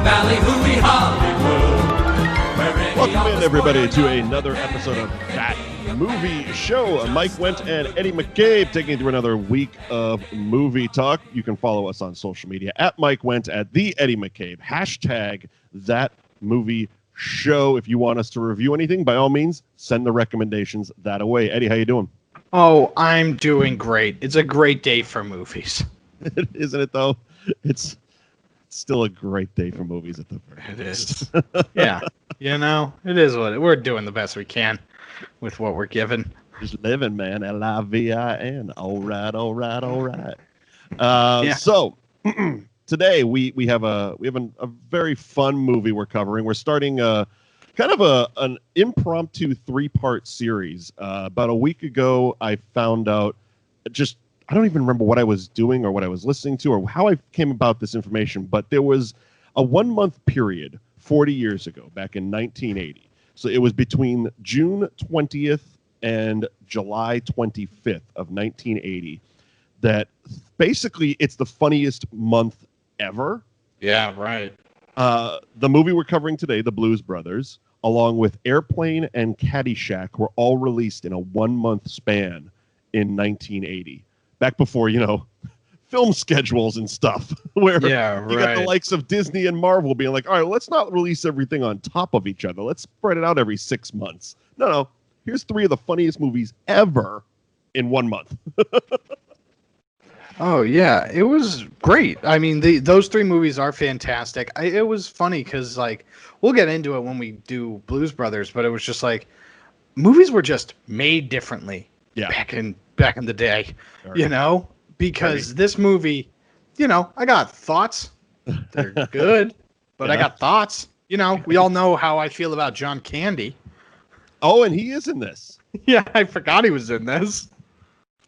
Valley, hooey Hollywood. Welcome in, everybody, to another episode of That Movie Show. Mike Wendt and Eddie McCabe taking you through another week of movie talk. You can follow us on social media at Mike Wendt, at the Eddie McCabe, hashtag That Movie Show. If you want us to review anything, by all means, send the recommendations that away. Eddie, how you doing? Oh, I'm doing great. It's a great day for movies. Isn't it, though? It's still a great day for movies at the very It is. Yeah. You know, it is we're doing the best we can with what we're given. Just living, man. Livin. All right. Yeah. So today we have a very fun movie we're covering. We're starting kind of an impromptu 3-part series. About a week ago, I found out I don't even remember what I was doing or what I was listening to or how I came about this information, but there was a 1-month period 40 years ago, back in 1980. So it was between June 20th and July 25th of 1980 that basically it's the funniest month ever. Yeah, right. The movie we're covering today, The Blues Brothers, along with Airplane and Caddyshack, were all released in a 1-month span in 1980. Back before, film schedules and stuff, where you got the likes of Disney and Marvel being like, all right, let's not release everything on top of each other. Let's spread it out every 6 months. No. Here's 3 of the funniest movies ever in 1 month. Oh, yeah. It was great. I mean, those 3 movies are fantastic. It was funny because, we'll get into it when we do Blues Brothers, but it was just movies were just made differently back in the day, because this movie, I got thoughts. They're good, but I got thoughts. We all know how I feel about John Candy. Oh, and he is in this. Yeah, I forgot he was in this.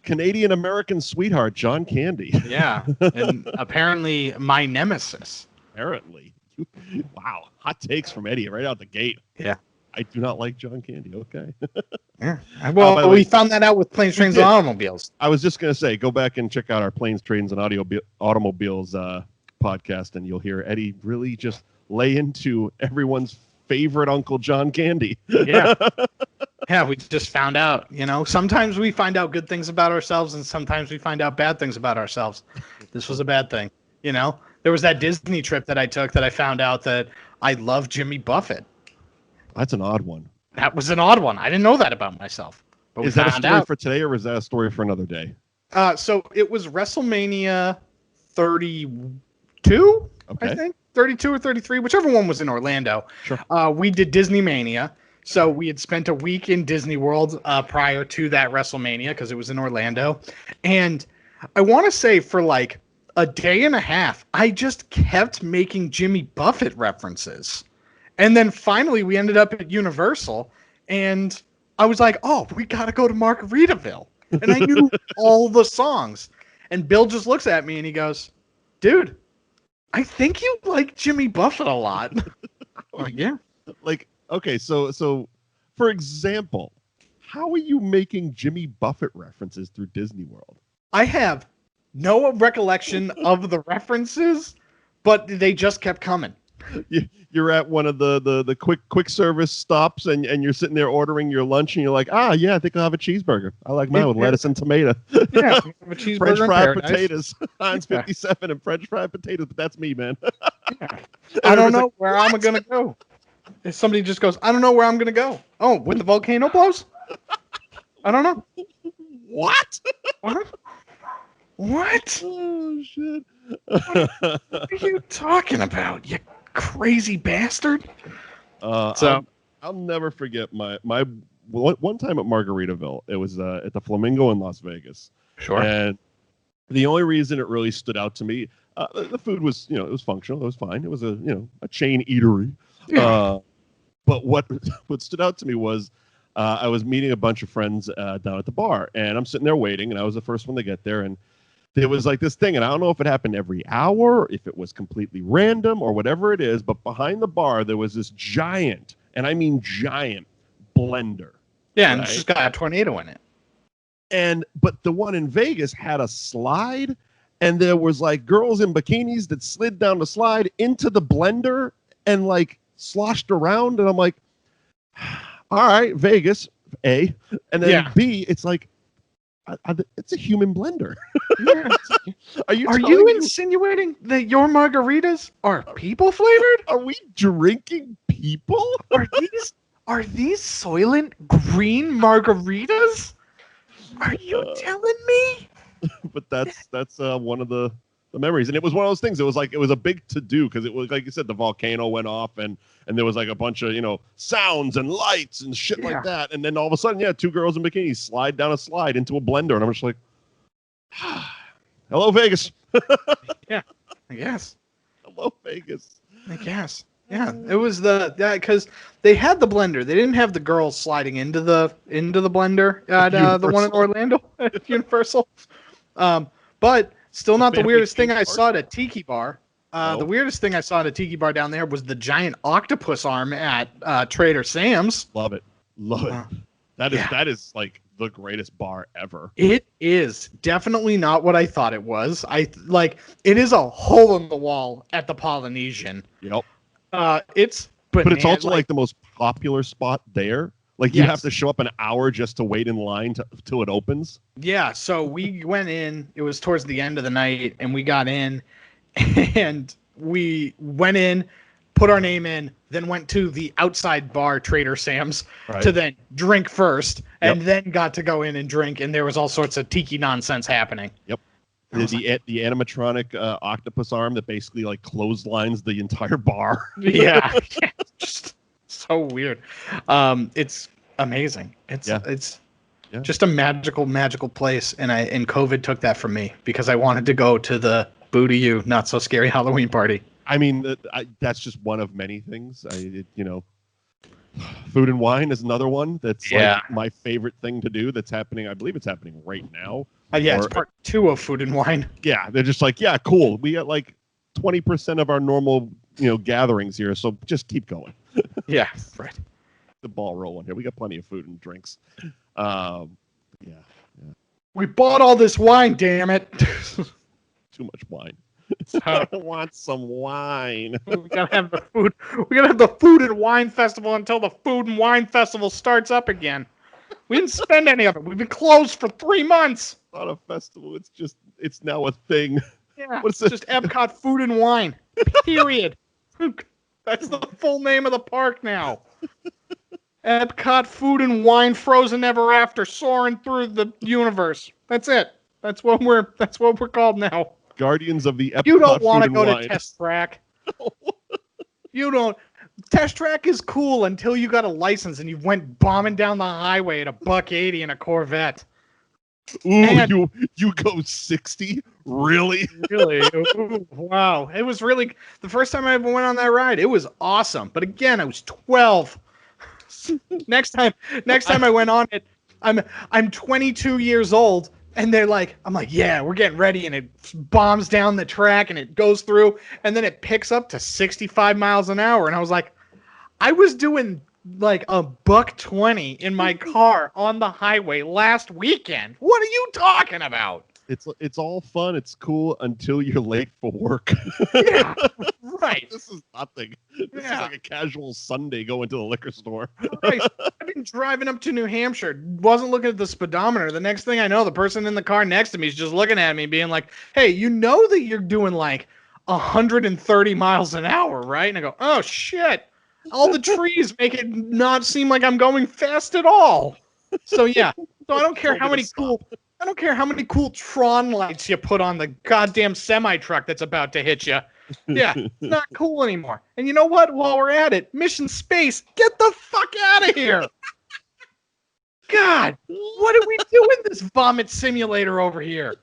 Canadian-American sweetheart, John Candy. Yeah, and apparently my nemesis. Apparently. Wow, hot takes from Eddie right out the gate. Yeah. I do not like John Candy, okay? Yeah. Well, we found that out with Planes, Trains, and Automobiles. I was just going to say, go back and check out our Planes, Trains, and Automobiles podcast, and you'll hear Eddie really just lay into everyone's favorite Uncle John Candy. Yeah. Yeah, we just found out, sometimes we find out good things about ourselves, and sometimes we find out bad things about ourselves. This was a bad thing, There was that Disney trip that I took that I found out that I love Jimmy Buffett. That's an odd one. That was an odd one. I didn't know that about myself. But is that a story for today, or is that a story for another day? So it was WrestleMania 32, okay. I think. 32 or 33, whichever one was in Orlando. Sure. We did Disney Mania. So we had spent a week in Disney World prior to that WrestleMania because it was in Orlando. And I want to say for a day and a half, I just kept making Jimmy Buffett references. And then finally we ended up at Universal and I was like, oh, we got to go to Margaritaville. And I knew all the songs. And Bill just looks at me and he goes, dude, I think you like Jimmy Buffett a lot. I'm like, yeah. Okay, so for example, how are you making Jimmy Buffett references through Disney World? I have no recollection of the references, but they just kept coming. You're at one of the quick service stops and you're sitting there ordering your lunch and you're like, I think I'll have a cheeseburger. I like mine with lettuce and tomato. Yeah, a cheeseburger French fried and potatoes. Heinz 57 and French fried potatoes, but that's me, man. Yeah. I don't know where I'm gonna go. If somebody just goes, I don't know where I'm gonna go. Oh, when the volcano blows? I don't know. What? What? Oh shit. What are you talking about, you crazy bastard? I'll never forget my one time at Margaritaville. It was at the Flamingo in Las Vegas. Sure. And the only reason it really stood out to me, the food was, it was functional. It was fine. It was a chain eatery. Yeah. But what stood out to me was I was meeting a bunch of friends down at the bar, and I'm sitting there waiting, and I was the first one to get there, and there was this thing, and I don't know if it happened every hour, if it was completely random or whatever it is, but behind the bar there was this giant, and I mean giant, blender. Yeah, and it's just got a tornado in it. But the one in Vegas had a slide, and there was like girls in bikinis that slid down the slide into the blender and like sloshed around, and I'm like, all right, Vegas, A, and then B, it's like, it's a human blender. Are you insinuating that your margaritas are people flavored? Are we drinking people? Are these Soylent Green margaritas? Are you telling me? But that's one of the memories, and it was one of those things. It was a big to do because it was like you said, the volcano went off, and there was like a bunch of sounds and lights and shit like that, and then all of a sudden, two girls in bikinis slide down a slide into a blender, and I'm just like, hello Vegas. Yeah, I guess. Hello Vegas. I guess. Yeah, it was because they had the blender. They didn't have the girls sliding into the blender at the one in Orlando at Universal. But still not the weirdest thing I saw at a tiki bar. The weirdest thing I saw at a tiki bar down there was the giant octopus arm at Trader Sam's. Love it. That is like the greatest bar ever. It is definitely not what I thought it was. It is a hole in the wall at the Polynesian. Yep. It's but it's also like the most popular spot there. Like you have to show up an hour just to wait in line till it opens. Yeah. So we went in. It was towards the end of the night, and we got in, and we went in, put our name in, then went to the outside bar, Trader Sam's, to then drink first, and then got to go in and drink. And there was all sorts of tiki nonsense happening. Yep. The animatronic octopus arm that basically like clotheslines the entire bar. Yeah. Just so weird. It's amazing. It's just a magical place, and COVID took that from me because I wanted to go to the Boo to You Not So Scary Halloween party. I mean, that's just one of many things. Food and wine is another one that's like my favorite thing to do. That's happening. I believe it's happening right now. It's part 2 of Food and Wine. Yeah, they're just like, yeah, cool. We got like 20% of our normal, gatherings here, so just keep going. Yeah, right. The ball rolling here. We got plenty of food and drinks. We bought all this wine, damn it. Too much wine. I want some wine. We gotta have the food. We gotta have the Food and Wine Festival until the Food and Wine Festival starts up again. We didn't spend any of it. We've been closed for 3 months. It's not a festival. It's now a thing. Yeah, it's just Epcot Food and Wine. Period. That's the full name of the park now. Epcot Food and Wine Frozen Ever After, soaring through the universe. That's it. That's what we're called now. Guardians of the Epcot. You don't want to go wine. to Test Track. You don't. Test Track is cool until you got a license and you went bombing down the highway at $180 in a Corvette. Ooh, you go 60? Really? Really? Ooh, wow. It was really the first time I ever went on that ride. It was awesome. But again, I was 12. Next time I went on it, I'm 22 years old, and I'm like, yeah, we're getting ready, and it bombs down the track and it goes through, and then it picks up to 65 miles an hour, and I was like, I was doing like $120 in my car on the highway last weekend. What are you talking about? It's all fun. It's cool until you're late for work. Yeah, right. This is nothing. This is like a casual Sunday going to the liquor store. Right. I've been driving up to New Hampshire, wasn't looking at the speedometer. The next thing I know, the person in the car next to me is just looking at me being like, hey, you know that you're doing like 130 miles an hour, right? And I go, oh, shit. All the trees make it not seem like I'm going fast at all. So, yeah. So I don't care how many cool Tron lights you put on the goddamn semi-truck that's about to hit you. Yeah, it's not cool anymore. And you know what? While we're at it, Mission Space, get the fuck out of here. God, what are we doing this vomit simulator over here?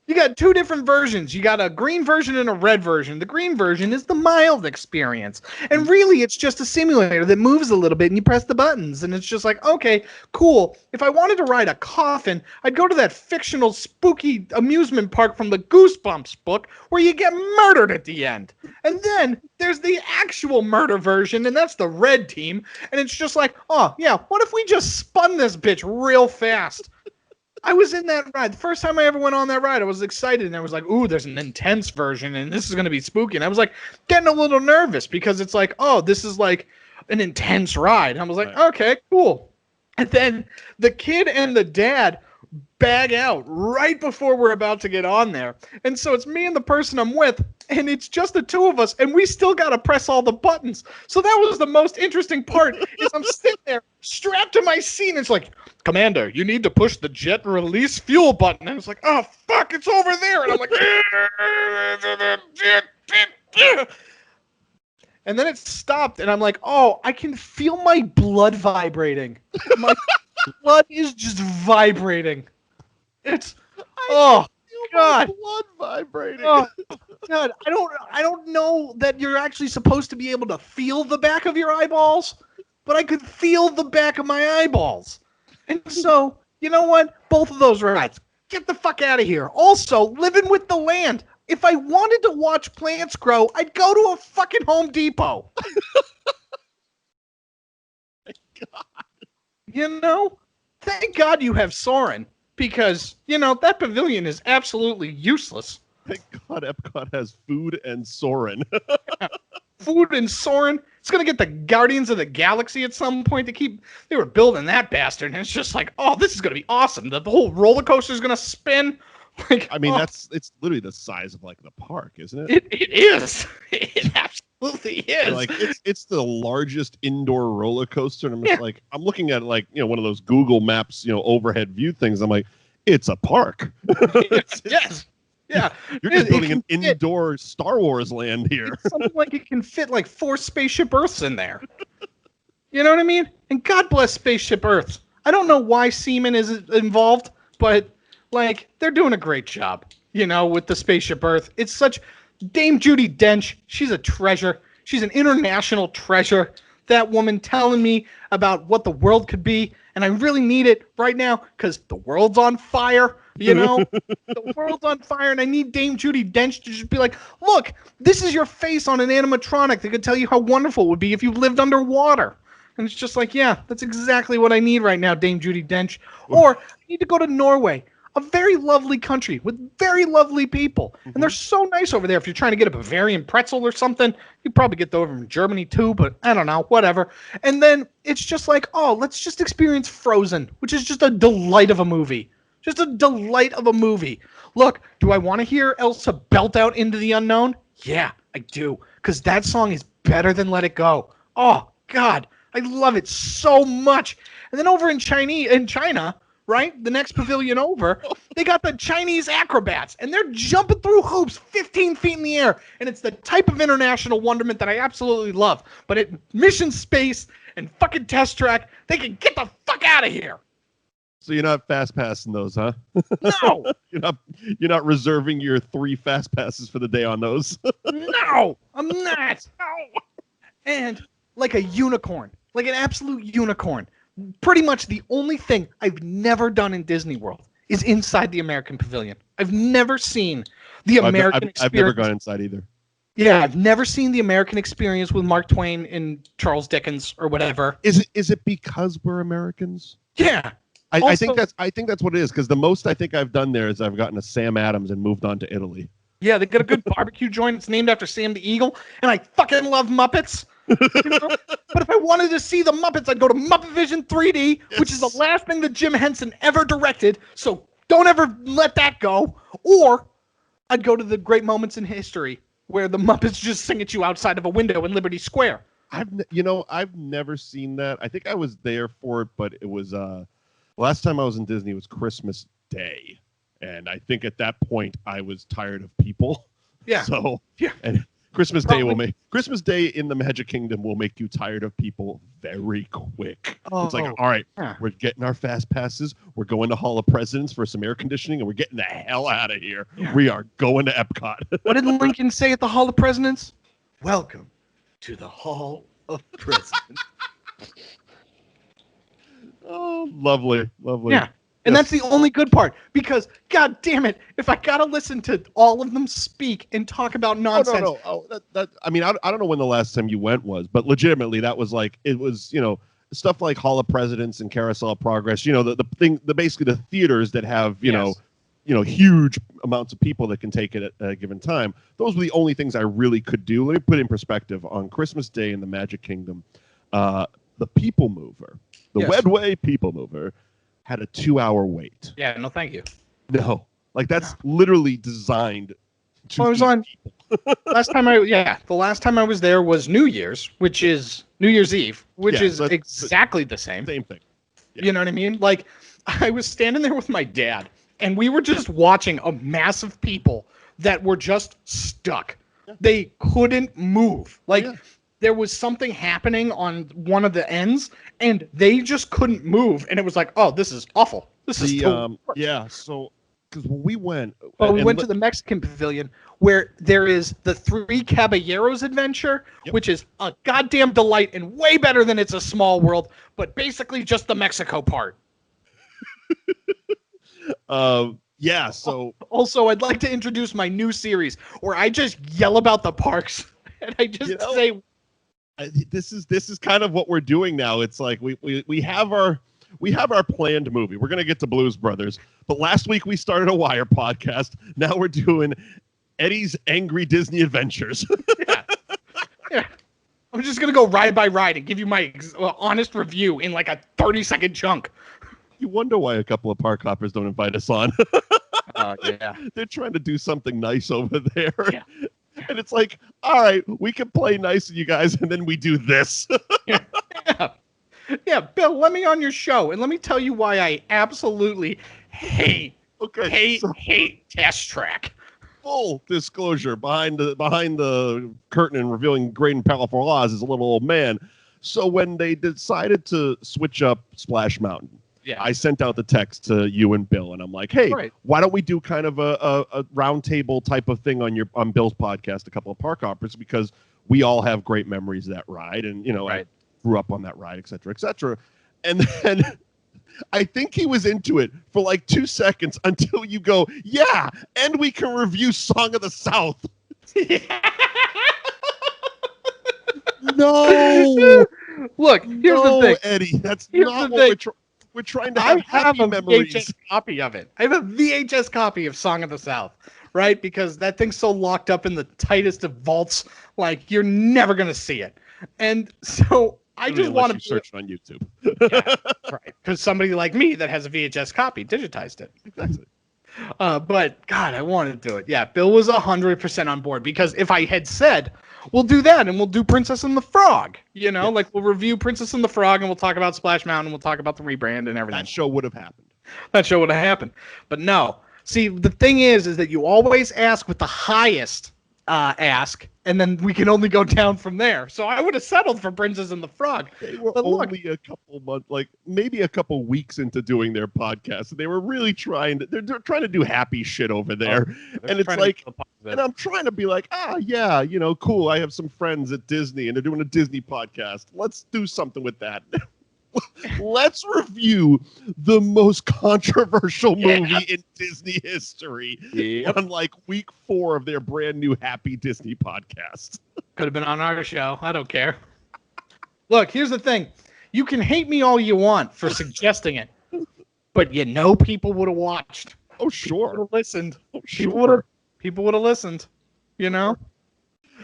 You got 2 different versions. You got a green version and a red version. The green version is the mild experience. And really, it's just a simulator that moves a little bit and you press the buttons. And it's just like, okay, cool. If I wanted to ride a coffin, I'd go to that fictional spooky amusement park from the Goosebumps book where you get murdered at the end. And then there's the actual murder version, and that's the red team. And it's just like, oh, yeah, what if we just spun this bitch real fast? I was in that ride. The first time I ever went on that ride, I was excited, and I was like, ooh, there's an intense version, and this is going to be spooky. And I was like getting a little nervous because it's like, oh, this is like an intense ride. And I was like, okay, cool. And then the kid and the dad bag out right before we're about to get on there. And so it's me and the person I'm with, and it's just the two of us, and we still got to press all the buttons. So that was the most interesting part is I'm sitting there strapped to my seat, and it's like, Commander, you need to push the jet release fuel button. And it's like, oh, fuck, it's over there. And I'm like, and then it stopped, and I'm like, oh, I can feel my blood vibrating. My blood is just vibrating. It's God. Blood vibrating. Oh God, I don't know that you're actually supposed to be able to feel the back of your eyeballs, but I could feel the back of my eyeballs. And so, you know what? Both of those rides. Get the fuck out of here. Also, living with the land. If I wanted to watch plants grow, I'd go to a fucking Home Depot. God. You know? Thank God you have Soarin', because, you know, that pavilion is absolutely useless. Thank God Epcot has food and Soarin'. Food and Soarin'. It's going to get the Guardians of the Galaxy at some point to keep... They were building that bastard, and it's just like, oh, this is going to be awesome. The whole roller coaster is going to spin. Like, I mean, it's literally the size of like the park, isn't it? It is. It absolutely is. Like it's the largest indoor roller coaster, and I'm just like, I'm looking at like, you know, one of those Google Maps, you know, overhead view things. I'm like, it's a park. Yes. Yeah. You're just building an indoor Star Wars land here. It's something like it can fit like 4 Spaceship Earths in there. You know what I mean? And God bless Spaceship Earth. I don't know why Seaman is involved, but like, they're doing a great job, you know, with the Spaceship Earth. It's such... Dame Judi Dench, she's a treasure. She's an international treasure. That woman telling me about what the world could be, and I really need it right now because the world's on fire, you know? The world's on fire, and I need Dame Judi Dench to just be like, look, this is your face on an animatronic that could tell you how wonderful it would be if you lived underwater. And it's just like, yeah, that's exactly what I need right now, Dame Judi Dench. Or I need to go to Norway. A very lovely country with very lovely people. And they're so nice over there. If you're trying to get a Bavarian pretzel or something, you probably get those from Germany too, but I don't know, whatever. And then it's just like, oh, let's just experience Frozen, which is just a delight of a movie. Just a delight of a movie. Look, do I want to hear Elsa belt out Into the Unknown? Yeah, I do. Because that song is better than Let It Go. Oh, God. I love it so much. And then over in China, right? The next pavilion over, they got the Chinese acrobats, and they're jumping through hoops 15 feet in the air. And it's the type of international wonderment that I absolutely love. But at Mission Space and fucking Test Track, they can get the fuck out of here. So you're not fast passing those, huh? No. You're not reserving your 3 fast passes for the day on those. No, I'm not. No. And like a unicorn, like an absolute unicorn. Pretty much the only thing I've never done in Disney World is inside the American Pavilion. I've never seen the American experience. I've never gone inside either. Yeah, I've never seen the American experience with Mark Twain and Charles Dickens or whatever. Is it because we're Americans? Yeah. I think that's what it is, because the most I think I've done there is I've gotten a Sam Adams and moved on to Italy. Yeah, they got a good barbecue joint. It's named after Sam the Eagle, and I fucking love Muppets. You know? But if I wanted to see the Muppets, I'd go to Muppet Vision 3D, which is the last thing that Jim Henson ever directed. So don't ever let that go. Or I'd go to the Great Moments in History, where the Muppets just sing at you outside of a window in Liberty Square. I've never seen that. I think I was there for it, but it was last time I was in Disney was Christmas Day, and I think at that point I was tired of people. Yeah. So yeah. And Christmas Day in the Magic Kingdom will make you tired of people very quick. It's like, all right, we're getting our fast passes. We're going to Hall of Presidents for some air conditioning, and we're getting the hell out of here. Yeah. We are going to Epcot. What did Lincoln say at the Hall of Presidents? Welcome to the Hall of Presidents. Oh, lovely. Yeah. And that's the only good part, because, God damn it, if I got to listen to all of them speak and talk about nonsense. I mean, I don't know when the last time you went was, but legitimately that was like, it was, you know, stuff like Hall of Presidents and Carousel of Progress, basically the theaters that have, huge amounts of people that can take it at a given time. Those were the only things I really could do. Let me put it in perspective. On Christmas Day in the Magic Kingdom, the People Mover, the Wedway People Mover, had a 2-hour wait. Yeah, no, thank you. No, like that's literally designed to I was on people. The last time I was there was New Year's, which is New Year's Eve, which is exactly the same. Same thing. Yeah. You know what I mean? Like, I was standing there with my dad, and we were just watching a mass of people that were just stuck. Yeah. They couldn't move. Like, there was something happening on one of the ends, and they just couldn't move. And it was like, oh, this is awful. This is totally so because when we went... we went to the Mexican pavilion, where there is the Three Caballeros adventure, which is a goddamn delight and way better than It's a Small World, but basically just the Mexico part. So... Also, I'd like to introduce my new series, where I just yell about the parks, and I just say... This is kind of what we're doing now. It's like we have our planned movie. We're going to get to Blues Brothers. But last week we started a Wire podcast. Now we're doing Eddie's Angry Disney Adventures. Yeah. I'm just going to go ride by ride and give you my honest review in like a 30-second chunk. You wonder why a couple of park hoppers don't invite us on. Yeah. They're trying to do something nice over there. Yeah. And it's like, all right, we can play nice with you guys, and then we do this. Yeah, Bill, let me on your show, and let me tell you why I absolutely hate Test Track. Full disclosure, behind the curtain and revealing great and powerful laws is a little old man. So when they decided to switch up Splash Mountain, I sent out the text to you and Bill, and I'm like, hey, why don't we do kind of a roundtable type of thing on Bill's podcast, a couple of park hoppers, because we all have great memories of that ride, and I grew up on that ride, et cetera, et cetera. And then I think he was into it for like 2 seconds until you go, yeah, and we can review Song of the South. No. Look, here's the thing. Eddie, that's not what we're trying to have happy memories. VHS copy of it. I have a VHS copy of Song of the South, right? Because that thing's so locked up in the tightest of vaults, like you're never going to see it. And so I just want to search it on YouTube. Right. Because somebody like me that has a VHS copy digitized it. Exactly. But God, I want to do it. Yeah, Bill was 100% on board, because if I had said, we'll do that and we'll do Princess and the Frog, like we'll review Princess and the Frog and we'll talk about Splash Mountain, we'll talk about the rebrand and everything. That show would have happened. But no. See, the thing is that you always ask with the highest ask, and then we can only go down from there. So I would have settled for Princess and the Frog. They were only a couple months, like maybe a couple weeks into doing their podcast. They were really trying to. They're trying to do happy shit over there, and it's like, and I'm trying to be like, cool. I have some friends at Disney, and they're doing a Disney podcast. Let's do something with that. Let's review the most controversial movie in Disney history on like week 4 of their brand new Happy Disney podcast. Could have been on our show. I don't care. Look, here's the thing. You can hate me all you want for suggesting it, but people would have watched. Oh, sure. People would have listened. Oh, sure. People would have listened, And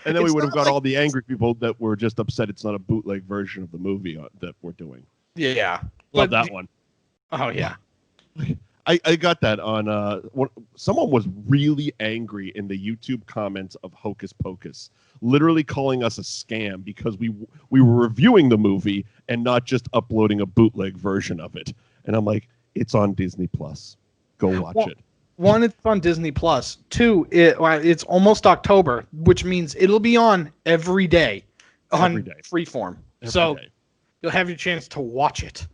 then we would have got all the angry people that were just upset it's not a bootleg version of the movie that we're doing. Yeah. Love that one. Oh, yeah. I got that on someone was really angry in the YouTube comments of Hocus Pocus, literally calling us a scam because we were reviewing the movie and not just uploading a bootleg version of it. And I'm like, it's on Disney Plus. Go watch it. 1, it's on Disney Plus. 2, it's almost October, which means it'll be on every day on Freeform. So you'll have your chance to watch it.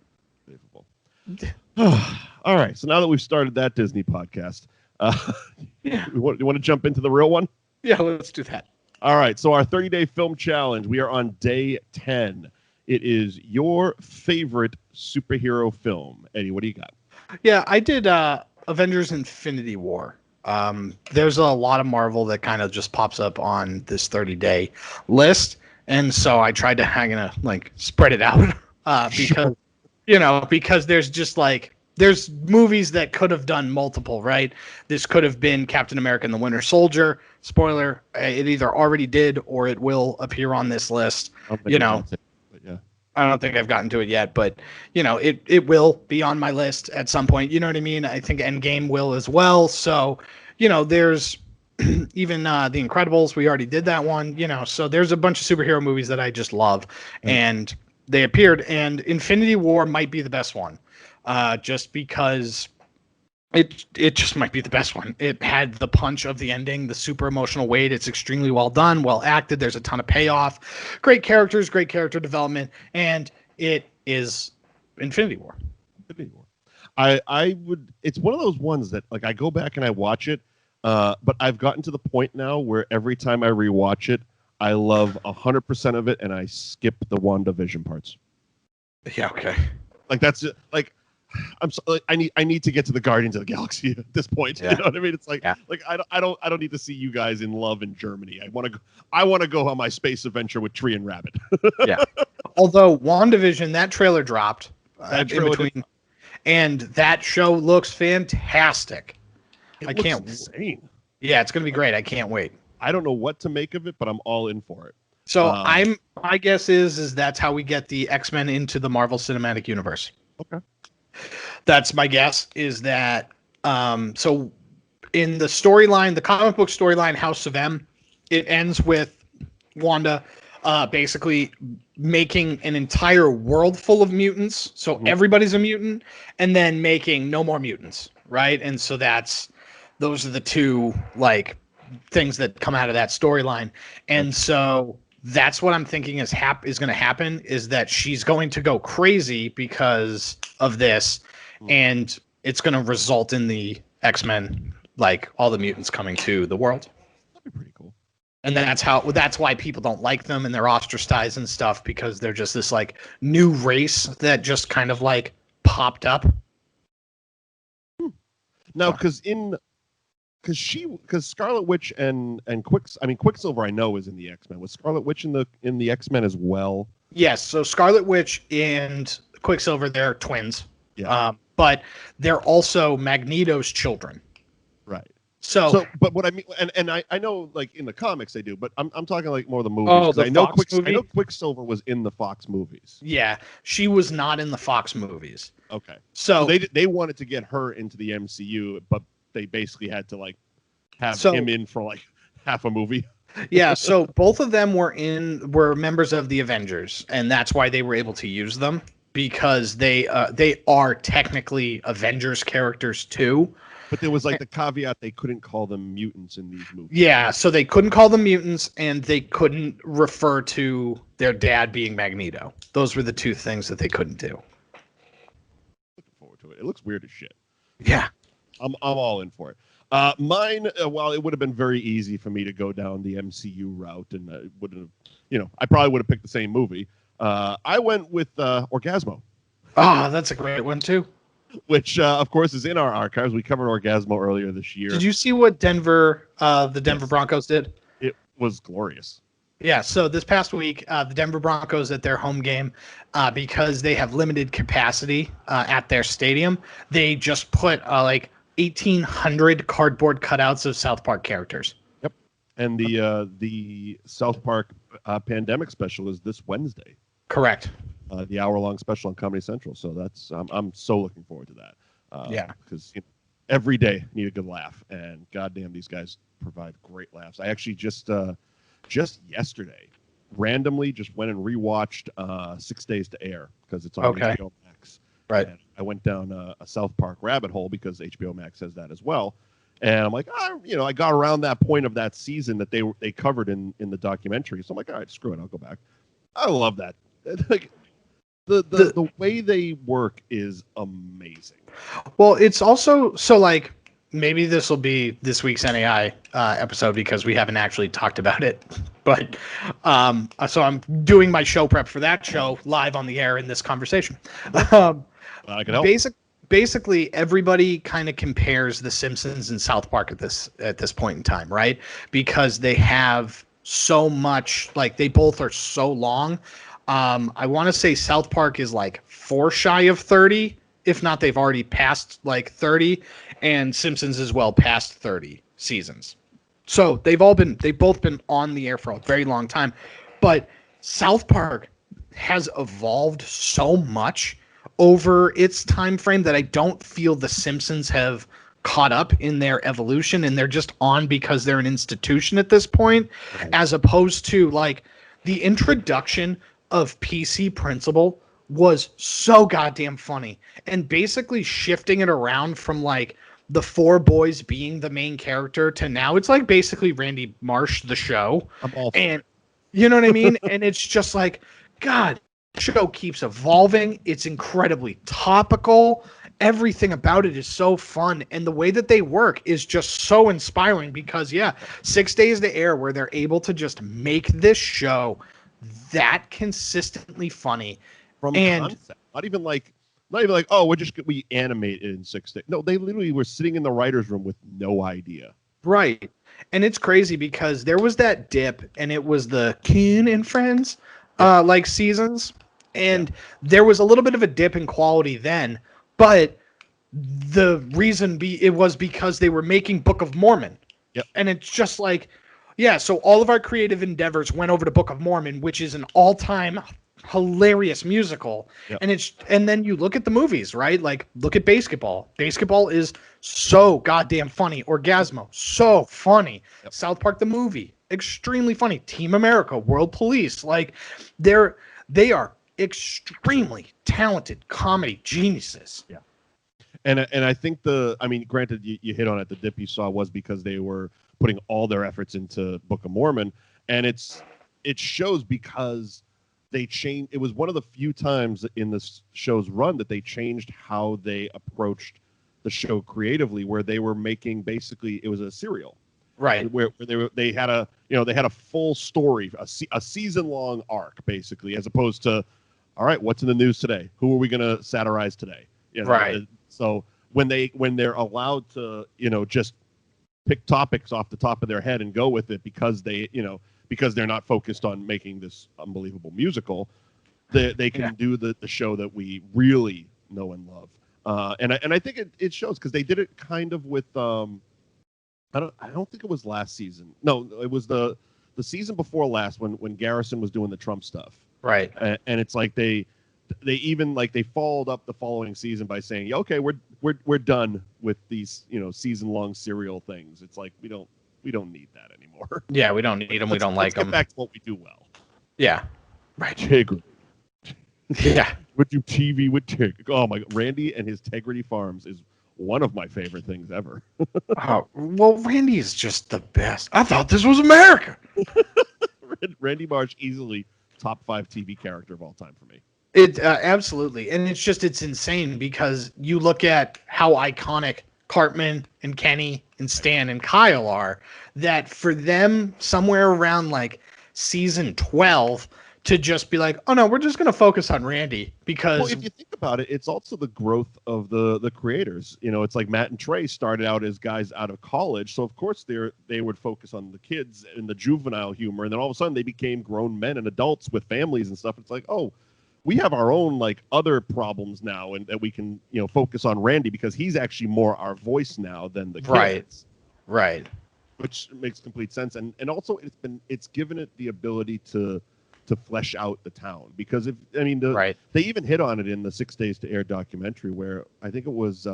All right. So now that we've started that Disney podcast, you want to jump into the real one? Yeah, let's do that. All right. So our 30-day film challenge, we are on day 10. It is your favorite superhero film. Eddie, what do you got? Yeah, I did Avengers Infinity War. There's a lot of Marvel that kind of just pops up on this 30-day list. And so I tried to spread it out because because there's just like there's movies that could have done multiple, right? This could have been Captain America and the Winter Soldier. Spoiler, it either already did or it will appear on this list. Yeah. I don't think I've gotten to it yet, but it will be on my list at some point. You know what I mean? I think Endgame will as well. So, there's even The Incredibles. We already did that one, so there's a bunch of superhero movies that I just love, and they appeared, and Infinity War might be the best one, just because it just might be the best one. It had the punch of the ending, the super emotional weight. It's extremely well done, well acted. There's a ton of payoff, great characters, great character development, and it is Infinity War. Infinity War. I would. It's one of those ones that like I go back and I watch it, but I've gotten to the point now where every time I rewatch it, I love 100% of it, and I skip the WandaVision parts. Yeah. Okay. Like that's like. I'm so, like, I need to get to the Guardians of the Galaxy at this point. Yeah. You know what I mean? It's like I don't need to see you guys in love in Germany. I want to go on my space adventure with Tree and Rabbit. Yeah. Although WandaVision, that trailer dropped in between, and that show looks fantastic. I can't. Insane. Yeah, it's gonna be great. I can't wait. I don't know what to make of it, but I'm all in for it. So my guess is that's how we get the X-Men into the Marvel Cinematic Universe. Okay. That's my guess, is that so in the storyline, the comic book storyline, House of M, it ends with Wanda basically making an entire world full of mutants. So everybody's a mutant, and then making no more mutants, right? And so those are the two like things that come out of that storyline. And so that's what I'm thinking is going to happen, is that she's going to go crazy because of this, and it's going to result in the X-Men, like all the mutants coming to the world. That'd be pretty cool. And that's why people don't like them and they're ostracized and stuff, because they're just this like new race that just kind of like popped up. Now, because Scarlet Witch and Quicksilver, I know, is in the X-Men. Was Scarlet Witch in the X-Men as well? Yes. So Scarlet Witch and Quicksilver, they're twins. Yeah. But they're also Magneto's children. Right. So but what I mean, and I know like in the comics they do, but I'm talking like more the movies. Oh, the I know Fox movie? I know Quicksilver was in the Fox movies. Yeah, she was not in the Fox movies. Okay. So they wanted to get her into the MCU, but they basically had to like have him in for like half a movie. Yeah, so both of them were members of the Avengers, and that's why they were able to use them, because they are technically Avengers characters too. But there was like the caveat they couldn't call them mutants in these movies. Yeah, so they couldn't call them mutants, and they couldn't refer to their dad being Magneto. Those were the two things that they couldn't do. Looking forward to it. It looks weird as shit. Yeah. I'm all in for it. Mine, while it would have been very easy for me to go down the MCU route, and I probably would have picked the same movie. I went with Orgasmo. Oh, that's a great one too. Which, of course, is in our archives. We covered Orgasmo earlier this year. Did you see what the Denver Broncos did? It was glorious. Yeah, so this past week, the Denver Broncos at their home game, because they have limited capacity at their stadium, they just put like 1,800 cardboard cutouts of South Park characters. Yep, and the South Park pandemic special is this Wednesday. Correct. The hour-long special on Comedy Central. So that's I'm so looking forward to that. Yeah, because every day need a good laugh, and goddamn, these guys provide great laughs. I actually just yesterday randomly just went and rewatched 6 Days to Air because it's on HBO Max. Right. And I went down a South Park rabbit hole because HBO Max has that as well. And I'm like, I got around that point of that season that they covered in the documentary. So I'm like, all right, screw it, I'll go back. I love that. Like the way they work is amazing. Well, it's also so like maybe this will be this week's NAI episode because we haven't actually talked about it. But so I'm doing my show prep for that show live on the air in this conversation. I can help. Basically, everybody kind of compares The Simpsons and South Park at this point in time, right? Because they have so much, like they both are so long. I want to say South Park is like 4 shy of 30. If not, they've already passed like 30, and Simpsons as well past 30 seasons. So they've both been on the air for a very long time. But South Park has evolved so much over its time frame that I don't feel the Simpsons have caught up in their evolution, and they're just on because they're an institution at this point, right. As opposed to like the introduction of PC Principal was so goddamn funny, and basically shifting it around from like the 4 boys being the main character to now it's like basically Randy Marsh the show. And you know what I mean? And it's just like, God, the show keeps evolving. It's incredibly topical. Everything about it is so fun, and the way that they work is just so inspiring because 6 days to air where they're able to just make this show that consistently funny from concept. Not even like oh, we animate it in 6 days. No, they literally were sitting in the writer's room with no idea. Right. And it's crazy because there was that dip, and it was the Keen and Friends like seasons, and there was a little bit of a dip in quality then. But the reason it was because they were making Book of Mormon. Yep. And it's just like, so all of our creative endeavors went over to Book of Mormon, which is an all-time hilarious musical. Yep. And then you look at the movies, right? Like, look at Basketball. Basketball is so goddamn funny. Orgasmo, so funny. Yep. South Park the movie, extremely funny. Team America, World Police, like they are extremely talented comedy geniuses. Yeah. And I think granted, you hit on it. The dip you saw was because they were putting all their efforts into Book of Mormon, and it shows because they changed. It was one of the few times in this show's run that they changed how they approached the show creatively, where they were making basically it was a serial, right? Where they had a full story, a season long arc basically, as opposed to, all right, what's in the news today? Who are we going to satirize today? Right. So when they're allowed to, just pick topics off the top of their head and go with it because they're not focused on making this unbelievable musical, they can do the show that we really know and love. And I think it shows because they did it kind of with I don't think it was last season. No, it was the season before last when Garrison was doing the Trump stuff. Right. And it's like they even like they followed up the following season by saying, okay, we're done with these, season long serial things. It's like we don't need that anymore. Yeah, we don't need them. We don't like them. Get back to what we do well. Yeah. Right. Integrity. Yeah. We do TV with Tig. Oh my God. Randy and his Tegrity Farms is one of my favorite things ever. Oh, well, Randy is just the best. I thought this was America. Randy Marsh, easily top 5 TV character of all time for me. It absolutely, and it's insane because you look at how iconic Cartman and Kenny and Stan and Kyle are, that for them somewhere around like season 12 to just be like, oh no, we're just going to focus on Randy because... Well, if you think about it, it's also the growth of the creators. It's like Matt and Trey started out as guys out of college, so of course they would focus on the kids and the juvenile humor, and then all of a sudden they became grown men and adults with families and stuff. It's like, oh, we have our own like other problems now, and that we can focus on Randy because he's actually more our voice now than the kids. Right. Which makes complete sense, and also it's given it the ability to flesh out the town because they even hit on it in the 6 Days to Air documentary where I think it was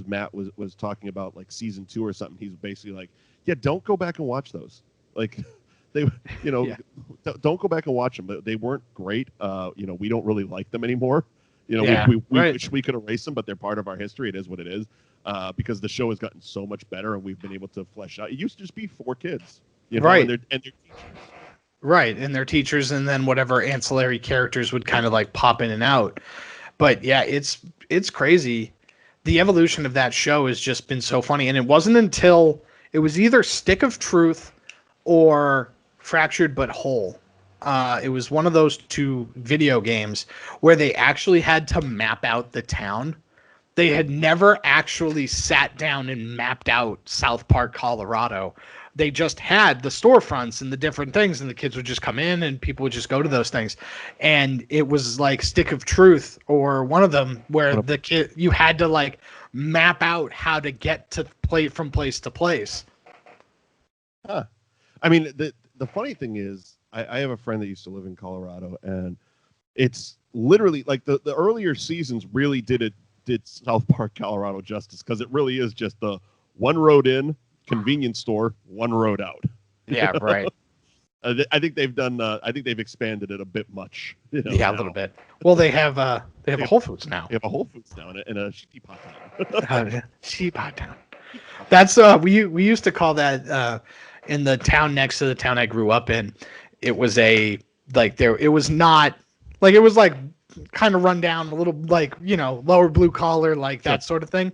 Matt was talking about like season 2 or something. He's basically like, yeah, don't go back and watch those. Like they, don't go back and watch them. They weren't great. We don't really like them anymore. We wish we could erase them, but they're part of our history. It is what it is. Because the show has gotten so much better and we've been able to flesh out. It used to just be 4 kids, right? And their teachers. Right, and their teachers, and then whatever ancillary characters would kind of like pop in and out. But yeah, it's crazy. The evolution of that show has just been so funny, and it wasn't until it was either Stick of Truth or Fractured But Whole. It was one of those 2 video games where they actually had to map out the town they had never actually sat down and mapped out South Park, Colorado. They just had the storefronts and the different things, and the kids would just come in and people would just go to those things. And it was like Stick of Truth or one of them where the kid, you had to like map out how to get to play from place to place. Huh. I mean, the funny thing is, I have a friend that used to live in Colorado, and it's literally like the earlier seasons really did South Park, Colorado justice, because it really is just the one road in, convenience store, one road out. Yeah, right. I think they've done. I think they've expanded it a bit much. Yeah, now. a little bit. Well, they have a Whole Foods now. They have a Whole Foods now in a shitty pot town. Shitty pot town. That's we used to call that in the town next to the town I grew up in. It was it was not like, it was like kind of run down, a little like, lower blue collar, like that sort of thing.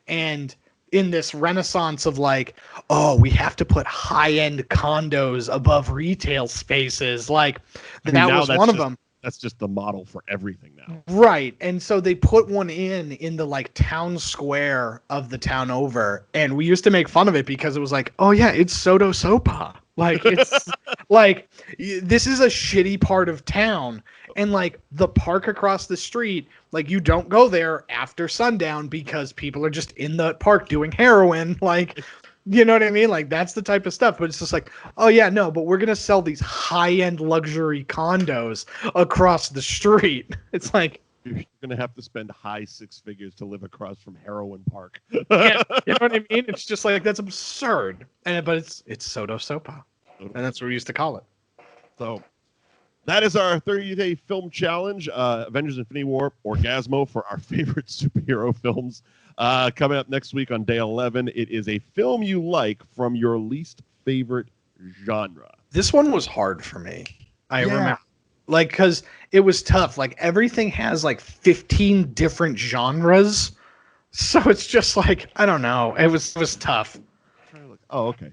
And in this renaissance of like, oh, we have to put high-end condos above retail spaces. Like that was one of them. That's just the model for everything now. Right. And so they put one in the like town square of the town over. And we used to make fun of it because it was like, oh yeah, it's Soto Sopa. Like it's like, this is a shitty part of town. And like the park across the street, like you don't go there after sundown because people are just in the park doing heroin. Like, you know what I mean? Like that's the type of stuff. But it's just like, oh yeah, no, but we're going to sell these high-end luxury condos across the street. It's like, you're going to have to spend high six figures to live across from Heroin Park. Yeah, you know what I mean? It's just like, that's absurd. But it's Soto Sopa. And that's what we used to call it. So that is our 30-day film challenge. Avengers Infinity War, Orgasmo for our favorite superhero films. Coming up next week on day 11, it is a film you like from your least favorite genre. This one was hard for me. I remember. Like, because it was tough. Like, everything has like 15 different genres. So it's just like, I don't know. It was tough. Oh, okay.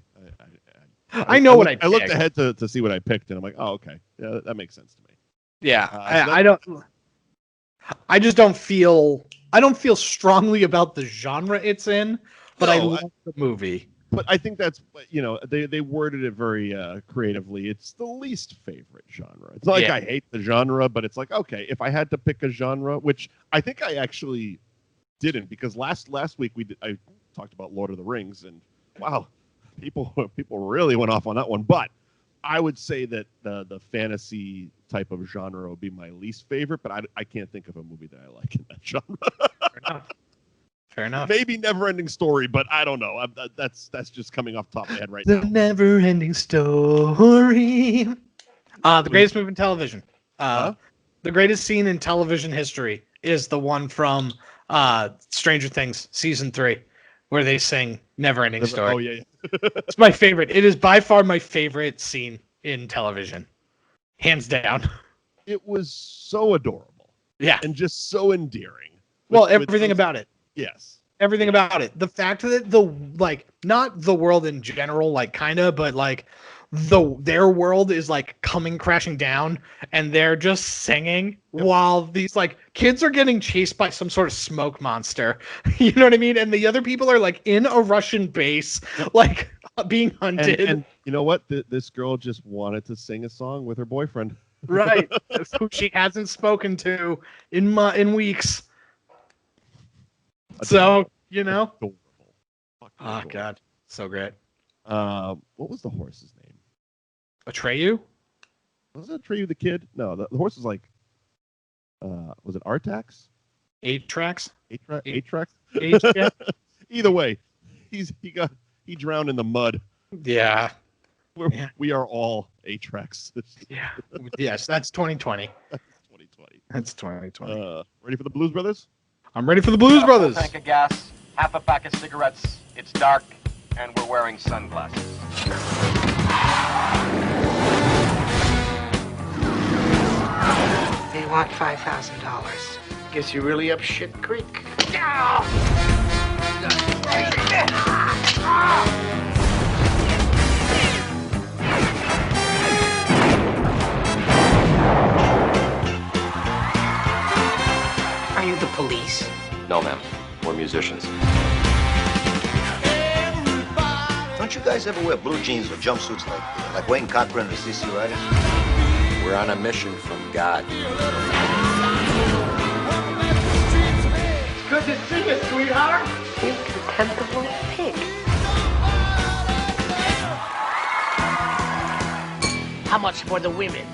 I know what I picked. I looked ahead to see what I picked, and I'm like, oh, okay. Yeah, that makes sense to me. Yeah. I just don't feel strongly about the genre it's in, but I love the movie. But I think that's, they worded it very creatively. It's the least favorite genre. It's not like I hate the genre, but it's like, okay, if I had to pick a genre, which I think I actually didn't, because last week I talked about Lord of the Rings, and wow, people really went off on that one. But I would say that the fantasy type of genre would be my least favorite, but I can't think of a movie that I like in that genre. Fair enough. Maybe Never-Ending Story, but I don't know. That's just coming off the top of my head right now. The Never-Ending Story. The greatest movie in television. The greatest scene in television history is the one from Stranger Things season 3, where they sing Never-Ending Story. Oh yeah. It's my favorite. It is by far my favorite scene in television, hands down. It was so adorable. Yeah, and just so endearing. Well, everything about it. Yes. Everything about it. The fact that not the world in general, like kinda, but like their world is like coming crashing down, and they're just singing while these like kids are getting chased by some sort of smoke monster. You know what I mean? And the other people are like in a Russian base, like being hunted. And you know what? This girl just wanted to sing a song with her boyfriend. Right. Who she hasn't spoken to in weeks. So, Adorable. Oh God, so great. What was the horse's name? Atreyu? Was it Atreyu the kid? No, the horse was like, was it Artax? Atrax? Atrax? Yeah. Either way, he drowned in the mud. Yeah. We are all Atrax. Yeah. Yes, that's 2020. That's 2020. That's 2020. Ready for the Blues Brothers? I'm ready for the Blues Brothers. Tank of gas, half a pack of cigarettes. It's dark, and we're wearing sunglasses. They want $5,000. Guess you're really up shit creek. Are you the police? No, ma'am. musicians. Don't you guys ever wear blue jeans or jumpsuits like Wayne Cochran and the CC Riders? We're on a mission from God. Good to see you, sweetheart. You contemptible pig. How much for the women?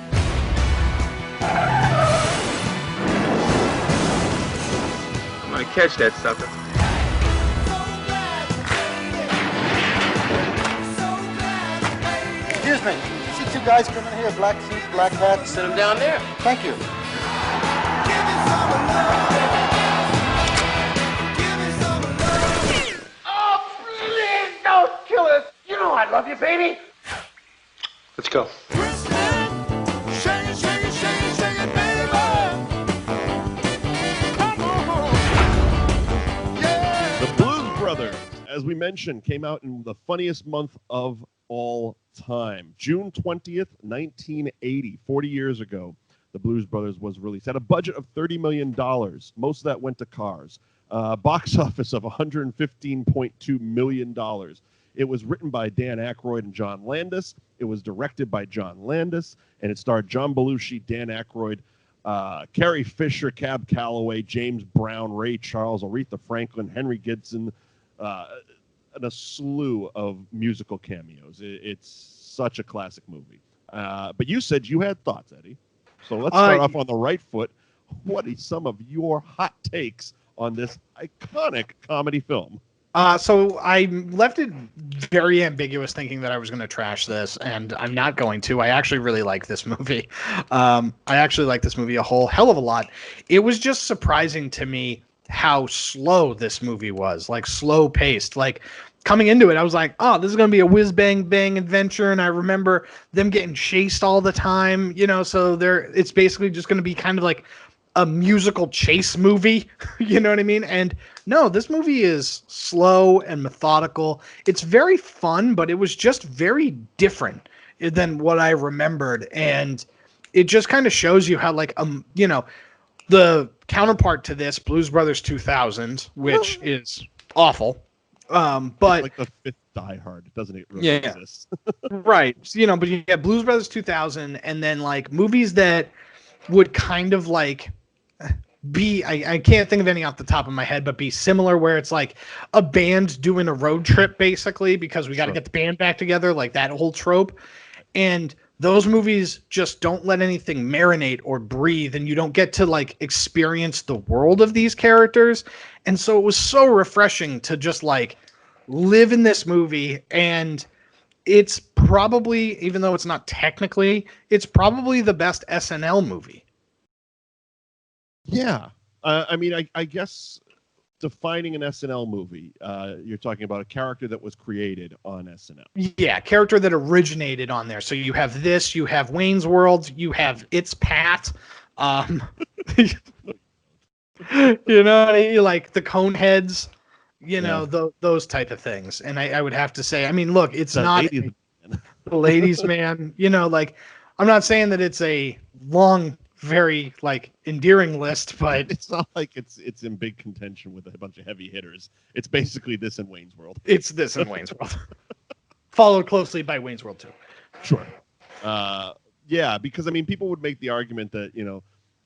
I'm gonna catch that sucker. Excuse me. See two guys coming here, black suits, black hats. Sit them down there. Thank you. Oh, please don't kill us. You know I love you, baby. Let's go. The Blues Brothers, as we mentioned, came out in the funniest month of all time. June 20th, 1980, 40 years ago, The Blues Brothers was released. Had a budget of $30 million. Most of that went to cars. Box office of $115.2 million. It was written by Dan Aykroyd and John Landis. It was directed by John Landis, and it starred John Belushi, Dan Aykroyd, Carrie Fisher, Cab Calloway, James Brown, Ray Charles, Aretha Franklin, Henry Gibson, and a slew of musical cameos. It's such a classic movie. But you said you had thoughts, Eddie. So let's start off on the right foot. What is some of your hot takes on this iconic comedy film? So I left it very ambiguous, thinking that I was going to trash this, and I'm not going to. I actually really like this movie. I actually like this movie a whole hell of a lot. It was just surprising to me how slow this movie was, like slow paced. Like coming into it, I was like, oh, this is going to be a whiz bang bang adventure. And I remember them getting chased all the time, you know, so it's basically just going to be kind of like a musical chase movie, you know what I mean? And no, this movie is slow and methodical. It's very fun, but it was just very different than what I remembered. And it just kind of shows you how, like, you know, the counterpart to this, Blues Brothers 2000, which is awful. But it's like the fifth Die Hard. It doesn't really exist. Right. So, you know, but you get Blues Brothers 2000, and then like movies that would kind of like be, I can't think of any off the top of my head, but be similar, where it's like a band doing a road trip basically because we got to get the band back together, like that whole trope. And those movies just don't let anything marinate or breathe, and you don't get to like experience the world of these characters. And so it was so refreshing to just like live in this movie. And it's probably, even though it's not technically, it's probably the best SNL movie. Yeah. I mean, I guess defining an SNL movie, you're talking about a character that was created on SNL. Yeah, character that originated on there. So you have this, you have Wayne's World, you have It's Pat. You know, like the Coneheads, you know, those type of things. And I would have to say, I mean, look, it's not the Ladies Man, you know, like, I'm not saying that it's a long, very like endearing list, but it's not like it's in big contention with a bunch of heavy hitters. It's basically this in Wayne's World. It's this in Wayne's World, followed closely by Wayne's World 2. Sure. Yeah, because I mean, people would make the argument that, you know,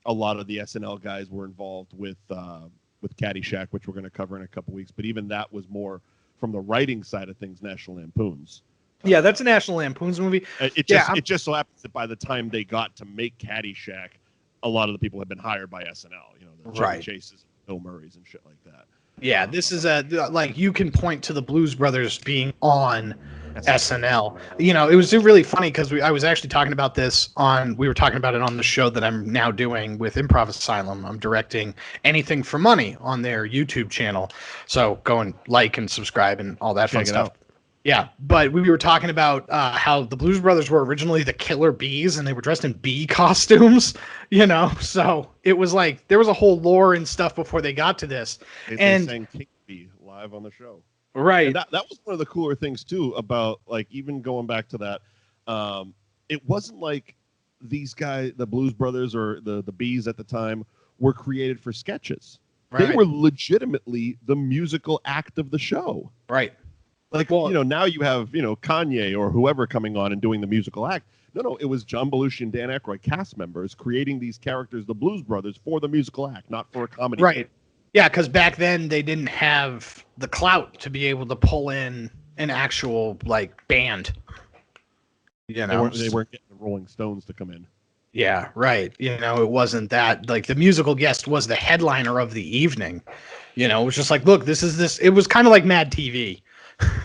a lot of the SNL guys were involved with Caddyshack, which we're going to cover in a couple weeks. But even that was more from the writing side of things, National Lampoon's. Yeah, that's a National Lampoon's movie. It just so happens that by the time they got to make Caddyshack, a lot of the people had been hired by SNL. You know, the Chevy Chases, Bill Murrays, and shit like that. Yeah, this is like, you can point to the Blues Brothers being on SNL. You know, it was really funny because I was actually talking about this we were talking about it on the show that I'm now doing with Improv Asylum. I'm directing Anything for Money on their YouTube channel. So go and like and subscribe and all that fun stuff. Yeah, but we were talking about how the Blues Brothers were originally the Killer Bees, and they were dressed in bee costumes, you know? So it was like, there was a whole lore and stuff before they got to this. They sang King Bee live on the show. Right. And that was one of the cooler things, too, about, like, even going back to that. It wasn't like these guys, the Blues Brothers or the Bees at the time, were created for sketches. They were legitimately the musical act of the show. Right. Like, now you have, Kanye or whoever coming on and doing the musical act. No, it was John Belushi and Dan Aykroyd, cast members, creating these characters, the Blues Brothers, for the musical act, not for a comedy. Right. Yeah, because back then they didn't have the clout to be able to pull in an actual, band. They weren't getting the Rolling Stones to come in. Yeah, right. It wasn't that, the musical guest was the headliner of the evening. It was just like, look, it was kind of like Mad TV.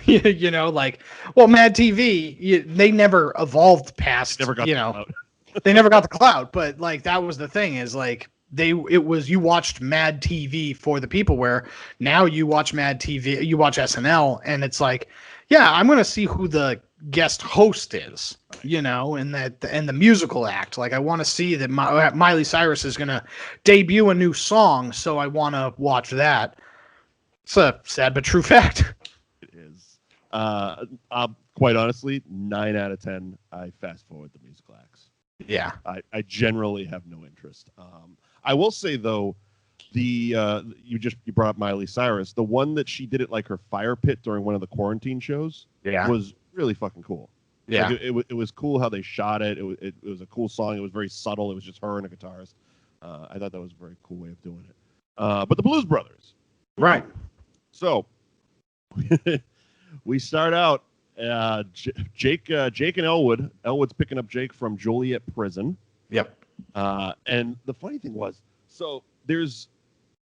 Mad TV, they never evolved past, never got the clout. They never got the clout, but that was the thing is you watched Mad TV for the people, where now you watch Mad TV, you watch SNL, and it's like, yeah, I'm going to see who the guest host is, and the musical act. I want to see that Miley Cyrus is going to debut a new song, so I want to watch that. It's a sad but true fact. It is. Quite honestly, 9 out of 10, I fast forward the musical acts. Yeah. I generally have no interest. I will say though, you brought up Miley Cyrus. The one that she did at her fire pit during one of the quarantine shows was really fucking cool. Yeah. It was cool how they shot it. It was a cool song. It was very subtle. It was just her and a guitarist. I thought that was a very cool way of doing it. But the Blues Brothers. Right. So we start out, Jake and Elwood. Elwood's picking up Jake from Joliet Prison. Yep. And the funny thing was, so there's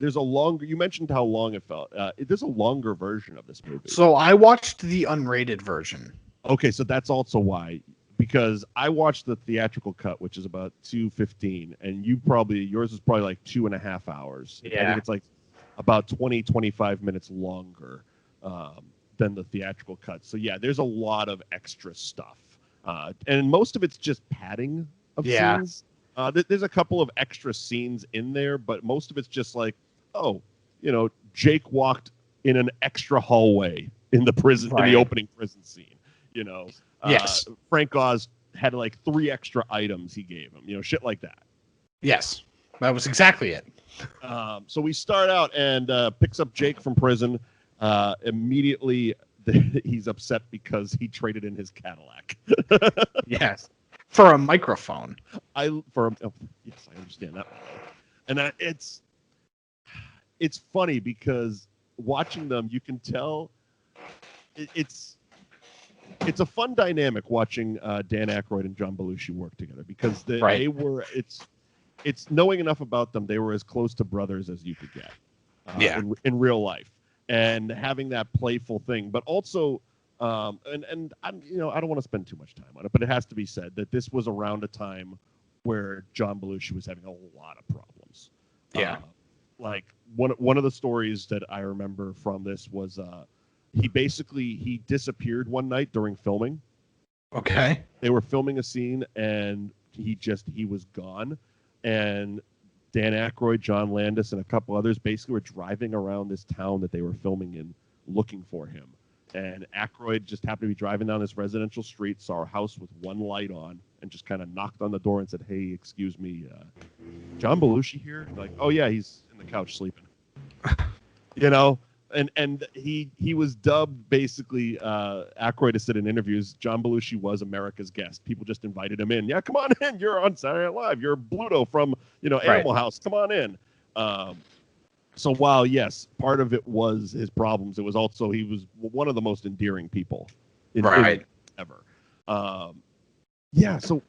a longer, you mentioned how long it felt. There's a longer version of this movie. So I watched the unrated version. Okay, so that's also why, because I watched the theatrical cut, which is about 2:15, and yours is probably 2.5 hours. Yeah. I think it's about 25 minutes longer than the theatrical cut. So yeah, there's a lot of extra stuff. And most of it's just padding of scenes. There's a couple of extra scenes in there, but most of it's just Jake walked in an extra hallway in the prison, in the opening prison scene. Yes. Frank Oz had 3 extra items he gave him, shit like that. Yes, that was exactly it. So we start out and picks up Jake from prison. Immediately, he's upset because he traded in his Cadillac. Yes, for a microphone. Yes, I understand that. And it's funny because watching them, you can tell it's a fun dynamic watching Dan Aykroyd and John Belushi work together, because they were. It's knowing enough about them. They were as close to brothers as you could get. In real life, and having that playful thing, but also, and I don't want to spend too much time on it, but it has to be said that this was around a time where John Belushi was having a lot of problems. Yeah. One of the stories that I remember from this was he disappeared one night during filming. Okay. They were filming a scene and he was gone, and Dan Aykroyd, John Landis, and a couple others basically were driving around this town that they were filming in looking for him. And Aykroyd just happened to be driving down this residential street, saw a house with one light on, and just kind of knocked on the door and said, "Hey, excuse me, John Belushi here?" "Oh yeah, he's in the couch sleeping." And he was dubbed, basically, Aykroyd has said in interviews, John Belushi was America's guest. People just invited him in. "Yeah, come on in. You're on Saturday Night Live. You're Bluto from, Animal House. Come on in." So while, yes, part of it was his problems, it was also he was one of the most endearing people in ever. So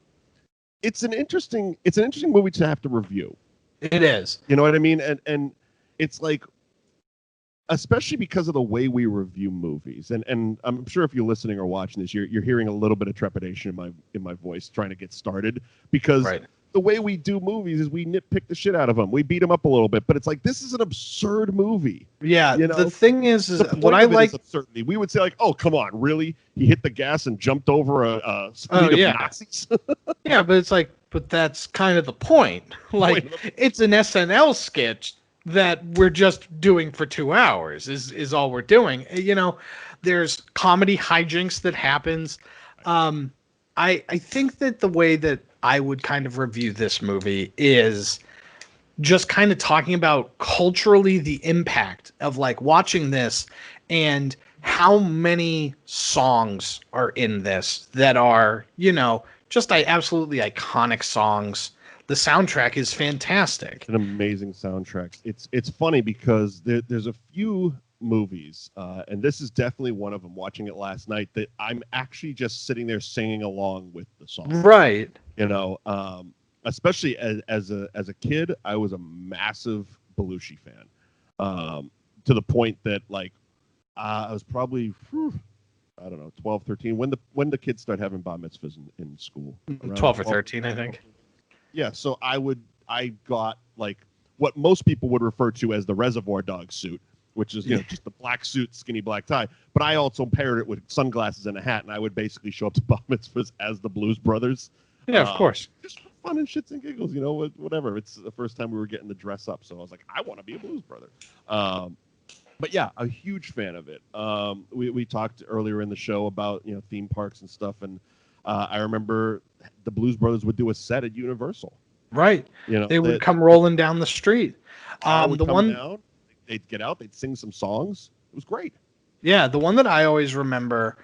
it's an interesting movie to have to review. It is. You know what I mean? And it's especially because of the way we review movies, and I'm sure if you're listening or watching this, you're hearing a little bit of trepidation in my voice trying to get started, because the way we do movies is we nitpick the shit out of them, we beat them up a little bit, but it's this is an absurd movie. Yeah, the thing is what I like. Absurdity. We would say "Oh, come on, really? He hit the gas and jumped over a fleet of Nazis." Yeah, but it's but that's kind of the point. It's an SNL sketch that we're just doing for 2 hours is all we're doing. There's comedy hijinks that happens. I think that the way that I would kind of review this movie is just kind of talking about culturally the impact of like watching this and how many songs are in this that are, just absolutely iconic songs. The soundtrack is fantastic. An amazing soundtrack. It's funny because there's a few movies, and this is definitely one of them. Watching it last night, that I'm actually just sitting there singing along with the song. Right. Especially as a kid, I was a massive Belushi fan, to the point that like I was probably I don't know 12, 13 when the kids start having bar mitzvahs in school. 12 or 13, I think. Yeah, so I got like what most people would refer to as the Reservoir Dog suit, which is just the black suit, skinny black tie. But I also paired it with sunglasses and a hat, and I would basically show up to bar mitzvahs as the Blues Brothers. Yeah, of course. Just for fun and shits and giggles, whatever. It's the first time we were getting to dress up, so I was like, I want to be a Blues Brother. But yeah, a huge fan of it. We talked earlier in the show about theme parks and stuff, and I remember the Blues Brothers would do a set at Universal. Right. They would come rolling down the street. Down, they'd get out, they'd sing some songs. It was great. Yeah, the one that I always remember,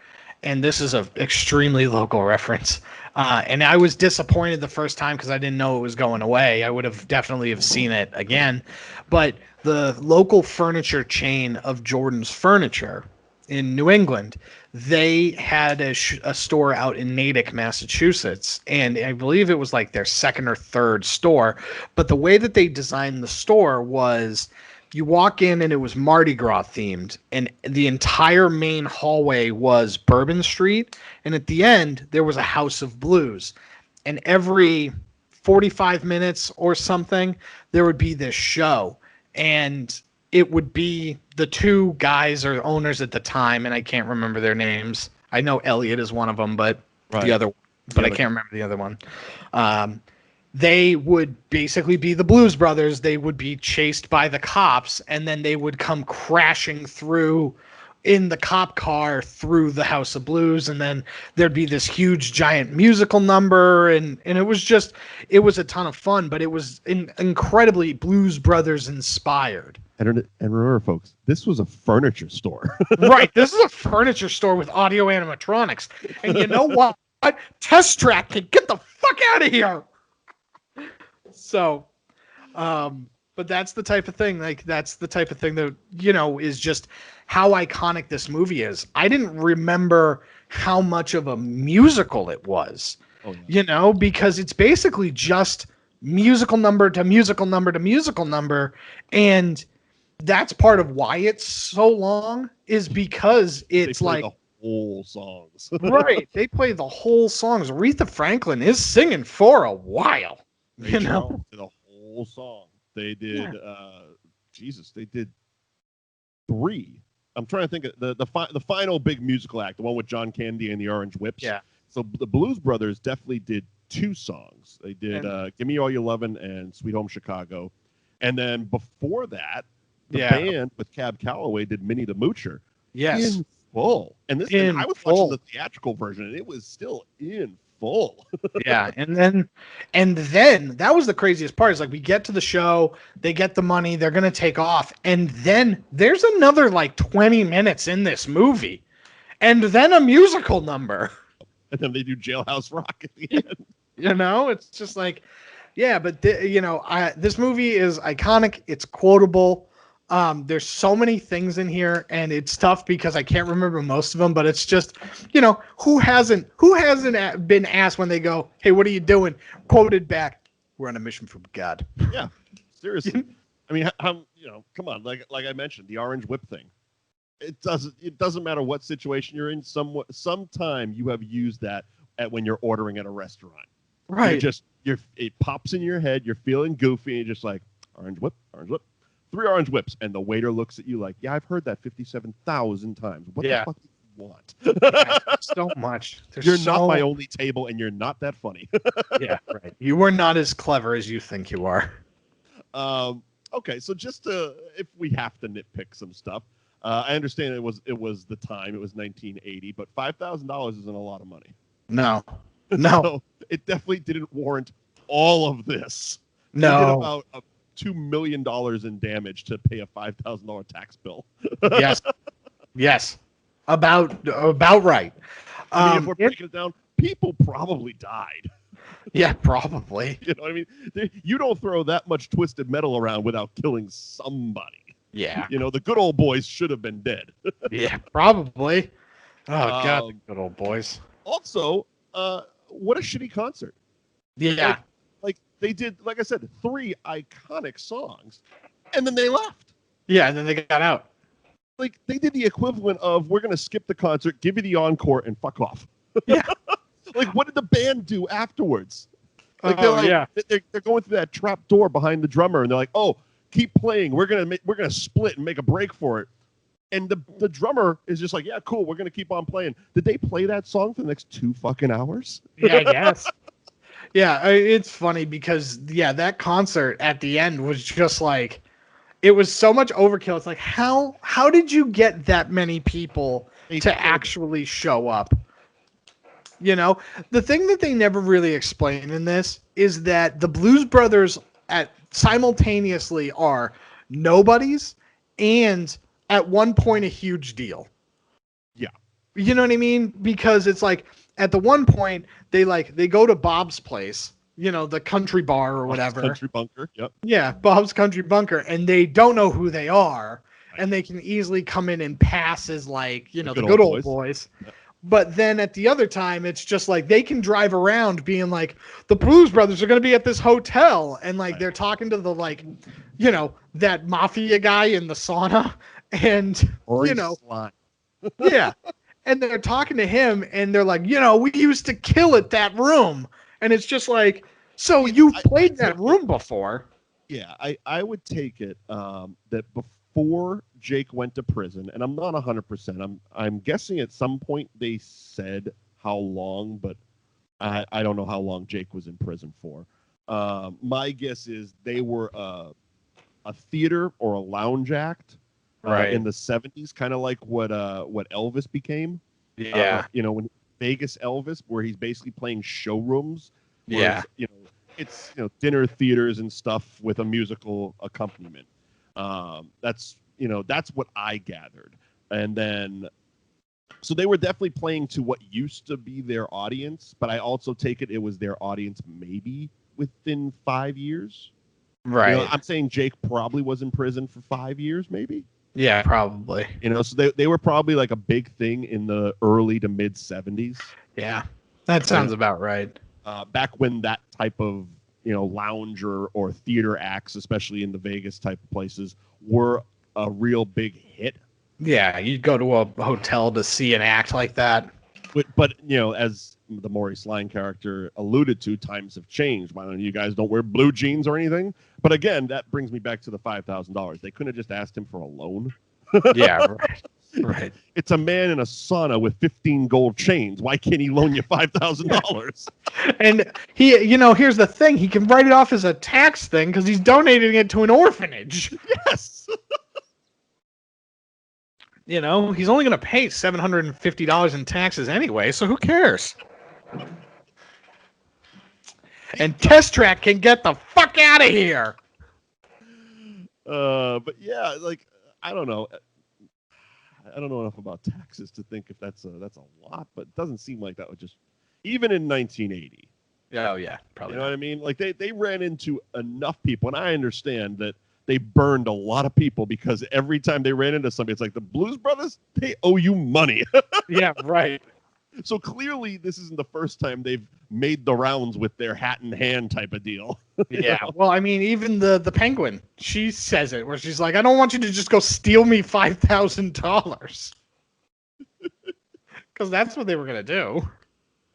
and this is an extremely local reference, and I was disappointed the first time because I didn't know it was going away. I would have definitely have seen it again. But the local furniture chain of Jordan's Furniture in New England, they had a store out in Natick, Massachusetts, and I believe it was like their second or third store. But the way that they designed the store was you walk in and it was Mardi Gras themed, and the entire main hallway was Bourbon Street, and at the end there was a House of Blues, and every 45 minutes or something there would be this show, and it would be the two guys or owners at the time, and I can't remember their names. I know Elliot is one of them, but I can't remember the other one. They would basically be the Blues Brothers. They would be chased by the cops, and then they would come crashing through in the cop car through the House of Blues, and then there'd be this huge giant musical number, and it was a ton of fun, but it was incredibly Blues Brothers inspired. And remember, folks, this was a furniture store. Right, this is a furniture store with audio animatronics, and you know what? Test Track can get the fuck out of here. So, but that's the type of thing. Like, that's the type of thing that, is just how iconic this movie is. I didn't remember how much of a musical it was, because it's basically just musical number to musical number to musical number. And that's part of why it's so long, is because it's like the whole songs. Right. They play the whole songs. Aretha Franklin is singing for a while. They the whole song. They did they did 3. I'm trying to think of the final big musical act, the one with John Candy and the Orange Whips. Yeah. So the Blues Brothers definitely did 2 songs. They did Give Me All Your Lovin' and Sweet Home Chicago. And then before that, the band with Cab Calloway did Minnie the Moocher. Yes. In full. And I was watching the theatrical version, and it was still in full. Yeah, and then that was the craziest part, is like we get to the show, they get the money, they're gonna take off, and then there's another like 20 minutes in this movie, and then a musical number, and then they do Jailhouse Rock at the end. It's just like, yeah, but this movie is iconic, it's quotable. There's so many things in here, and it's tough because I can't remember most of them, but it's just, who hasn't been asked when they go, hey, what are you doing? Quoted back, we're on a mission from God. Yeah, seriously. I mean, come on, like I mentioned, the Orange Whip thing. It doesn't matter what situation you're in. Sometime you have used that when you're ordering at a restaurant. Right. It pops in your head. You're feeling goofy, and you're just like, Orange Whip, 3 Orange Whips, and the waiter looks at you like, yeah, I've heard that 57,000 times. What the fuck do you want? Yeah, so much. You're not my only table, and you're not that funny. Yeah, right. You are not as clever as you think you are. Okay, so if we have to nitpick some stuff, I understand it was the time. It was 1980, but $5,000 isn't a lot of money. No. So it definitely didn't warrant all of this. No. They did about $2 million in damage to pay a $5,000 tax bill. Yes. About right. I mean, if we're breaking it down, people probably died. Yeah, probably. You know what I mean? You don't throw that much twisted metal around without killing somebody. Yeah. You know, the good old boys should have been dead. Yeah, probably. Oh, God, the good old boys. Also, what a shitty concert. Yeah. Like they did, like I said, 3 iconic songs, and then they left. Yeah, and then they got out. Like they did the equivalent of, we're going to skip the concert, give you the encore, and fuck off. Yeah. Like, what did the band do afterwards? Like, they're going through that trap door behind the drummer, and they're like, "Oh, keep playing. We're gonna split and make a break for it." And the drummer is just like, "Yeah, cool. We're gonna keep on playing." Did they play that song for the next 2 fucking hours? Yeah, I guess. Yeah, it's funny because that concert at the end was just like, it was so much overkill. It's like, how did you get that many people to actually show up? You know, the thing that they never really explain in this is that the Blues Brothers simultaneously are nobodies and at one point a huge deal. Yeah. You know what I mean? Because it's like at the one point they go to Bob's place, you know, the country bar or whatever. Bob's Country Bunker. Yep. Yeah, Bob's Country Bunker, and they don't know who they are, and they can easily come in and pass as like, you know, the good old boys. Yep. But then at the other time, it's just like they can drive around being like, the Blues Brothers are going to be at this hotel. And like, they're talking to the, like, you know, that mafia guy in the sauna. And, you know, yeah. And they're talking to him and they're like, you know, we used to kill at that room. And it's just like, so you've played that room before. Yeah, I would take it that before Jake went to prison, and I'm not 100%. I'm guessing at some point they said how long, but I don't know how long Jake was in prison for. My guess is they were a theater or a lounge act in the 70s, kind of like what Elvis became. Yeah, you know, when Vegas Elvis, where he's basically playing showrooms. Yeah, you know, it's, you know, dinner theaters and stuff with a musical accompaniment. That's what I gathered. And then, so they were definitely playing to what used to be their audience, but I also take it was their audience maybe within 5 years. Right. You know, I'm saying Jake probably was in prison for 5 years, maybe. Yeah, probably. You know, so they were probably like a big thing in the early to mid 70s. Yeah, that sounds about right. Back when that type of, you know, lounge or theater acts, especially in the Vegas type of places, were a real big hit. Yeah, you'd go to a hotel to see an act like that. But you know, as the Maurice Line character alluded to, times have changed. Why don't you guys don't wear blue jeans or anything? But again, that brings me back to the $5,000. They couldn't have just asked him for a loan. Yeah, right. It's a man in a sauna with 15 gold chains. Why can't he loan you $5,000? And he, you know, here's the thing: he can write it off as a tax thing because he's donating it to an orphanage. Yes. You know, he's only going to pay $750 in taxes anyway, so who cares? And Test Track can get the fuck out of here. But yeah, like, I don't know. I don't know enough about taxes to think if that's a lot, but it doesn't seem like that would just, even in 1980. Oh yeah, probably. You know what I mean? Like they ran into enough people, and I understand that they burned a lot of people because every time they ran into somebody, it's like the Blues Brothers, they owe you money. Yeah, right. So clearly this isn't the first time they've made the rounds with their hat in hand type of deal. Yeah. Know? Well, I mean, even the Penguin, she says it where she's like, I don't want you to just go steal me $5,000. Because that's what they were going to do.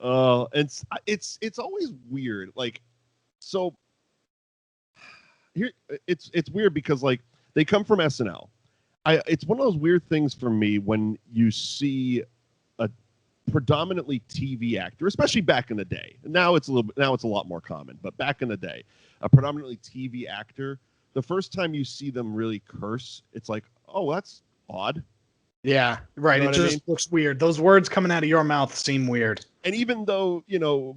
And it's always weird. Like, so here it's weird because like they come from SNL. It's one of those weird things for me when you see a predominantly TV actor, especially back in the day. Now it's a lot more common, but back in the day, a predominantly TV actor, the first time you see them really curse, it's like, oh, that's odd. Yeah, right. You know, it just looks weird. Those words coming out of your mouth seem weird. And even though, you know,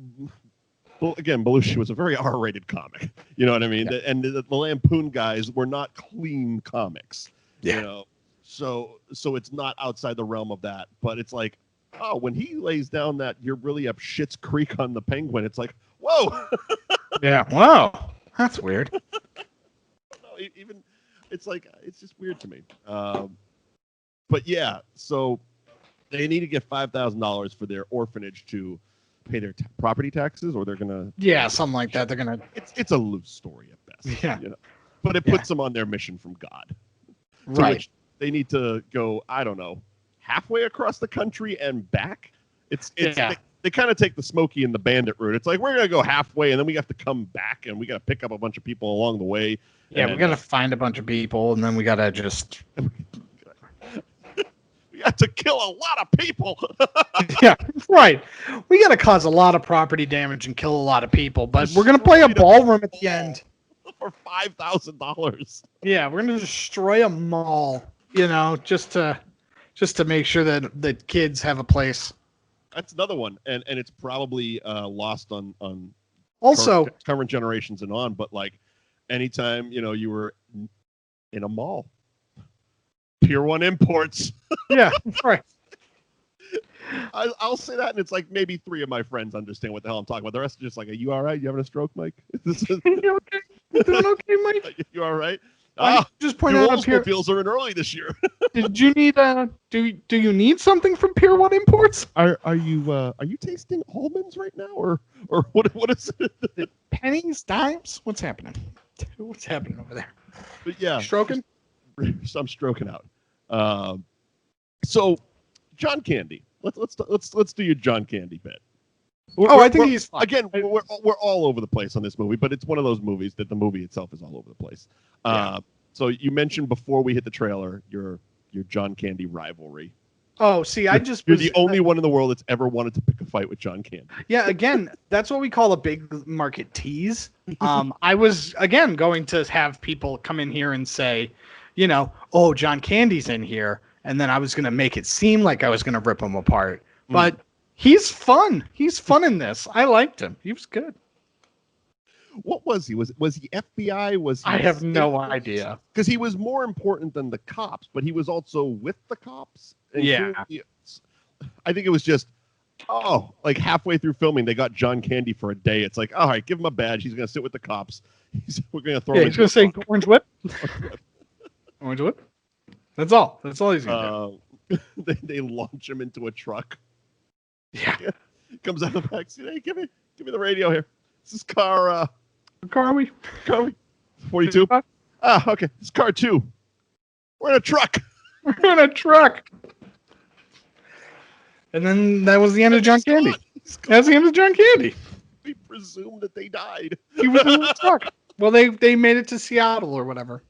well, again, Belushi was a very R-rated comic. You know what I mean? Yeah. And the Lampoon guys were not clean comics. Yeah. You know, so it's not outside the realm of that. But it's like, oh, when he lays down that you're really up Schitt's Creek on the Penguin, it's like, whoa. Yeah. Wow. That's weird. No, even it's like it's just weird to me. But yeah, so they need to get $5,000 for their orphanage to pay their property taxes, or they're gonna. Yeah, something like that. They're gonna. It's a loose story at best. Yeah. You know? But it puts them on their mission from God. Right. Which they need to go, I don't know, halfway across the country and back. They kind of take the Smokey and the Bandit route. It's like, we're going to go halfway, and then we have to come back, and we got to pick up a bunch of people along the way. Yeah, we got to find a bunch of people, and then we got to just... we got to kill a lot of people. Yeah, right. We got to cause a lot of property damage and kill a lot of people, but we're going to play a ballroom at the end. For $5,000. Yeah, we're going to destroy a mall, you know, just to make sure that the kids have a place. That's another one, and it's probably lost on also current generations and on. But like, anytime you were in a mall, Pier 1 Imports. Yeah, right. I'll say that, and it's like maybe 3 of my friends understand what the hell I'm talking about. The rest are just like, "Are you all right? You having a stroke, Mike? You okay? You doing okay, Mike? You all right?" Just point out up here. Oldsmobiles are in early this year. Did you need do you need something from Pier 1 Imports? Are you tasting almonds right now, or what is it? Pennies, dimes? What's happening? What's happening over there? But yeah, stroking. So I'm stroking out. So John Candy. Let's do your John Candy bit. I think he's fine. Again, we're all over the place on this movie, but it's one of those movies that the movie itself is all over the place. Yeah. So you mentioned before we hit the trailer your John Candy rivalry. Oh, see, you're the only one in the world that's ever wanted to pick a fight with John Candy. Yeah, again, that's what we call a big market tease. I was again going to have people come in here and say, oh, John Candy's in here, and then I was going to make it seem like I was going to rip him apart, but. He's fun. He's fun in this. I liked him. He was good. What was he? Was he FBI? Was he I have no idea. Because he was more important than the cops, but he was also with the cops. Yeah. I think it was just, like halfway through filming, they got John Candy for a day. It's like, all right, give him a badge. He's going to sit with the cops. We're going to throw him. He's going to say orange whip. Orange whip. That's all. That's all he's going to do. They launch him into a truck. Yeah. Comes out of the back seat. Hey, give me the radio here. This is car. What car are we? 42. Okay. This is car 2. We're in a truck. We're in a truck. And then that was the end of John Candy. That's the end of John Candy. We presume that they died. He was in the truck. Well, they made it to Seattle or whatever.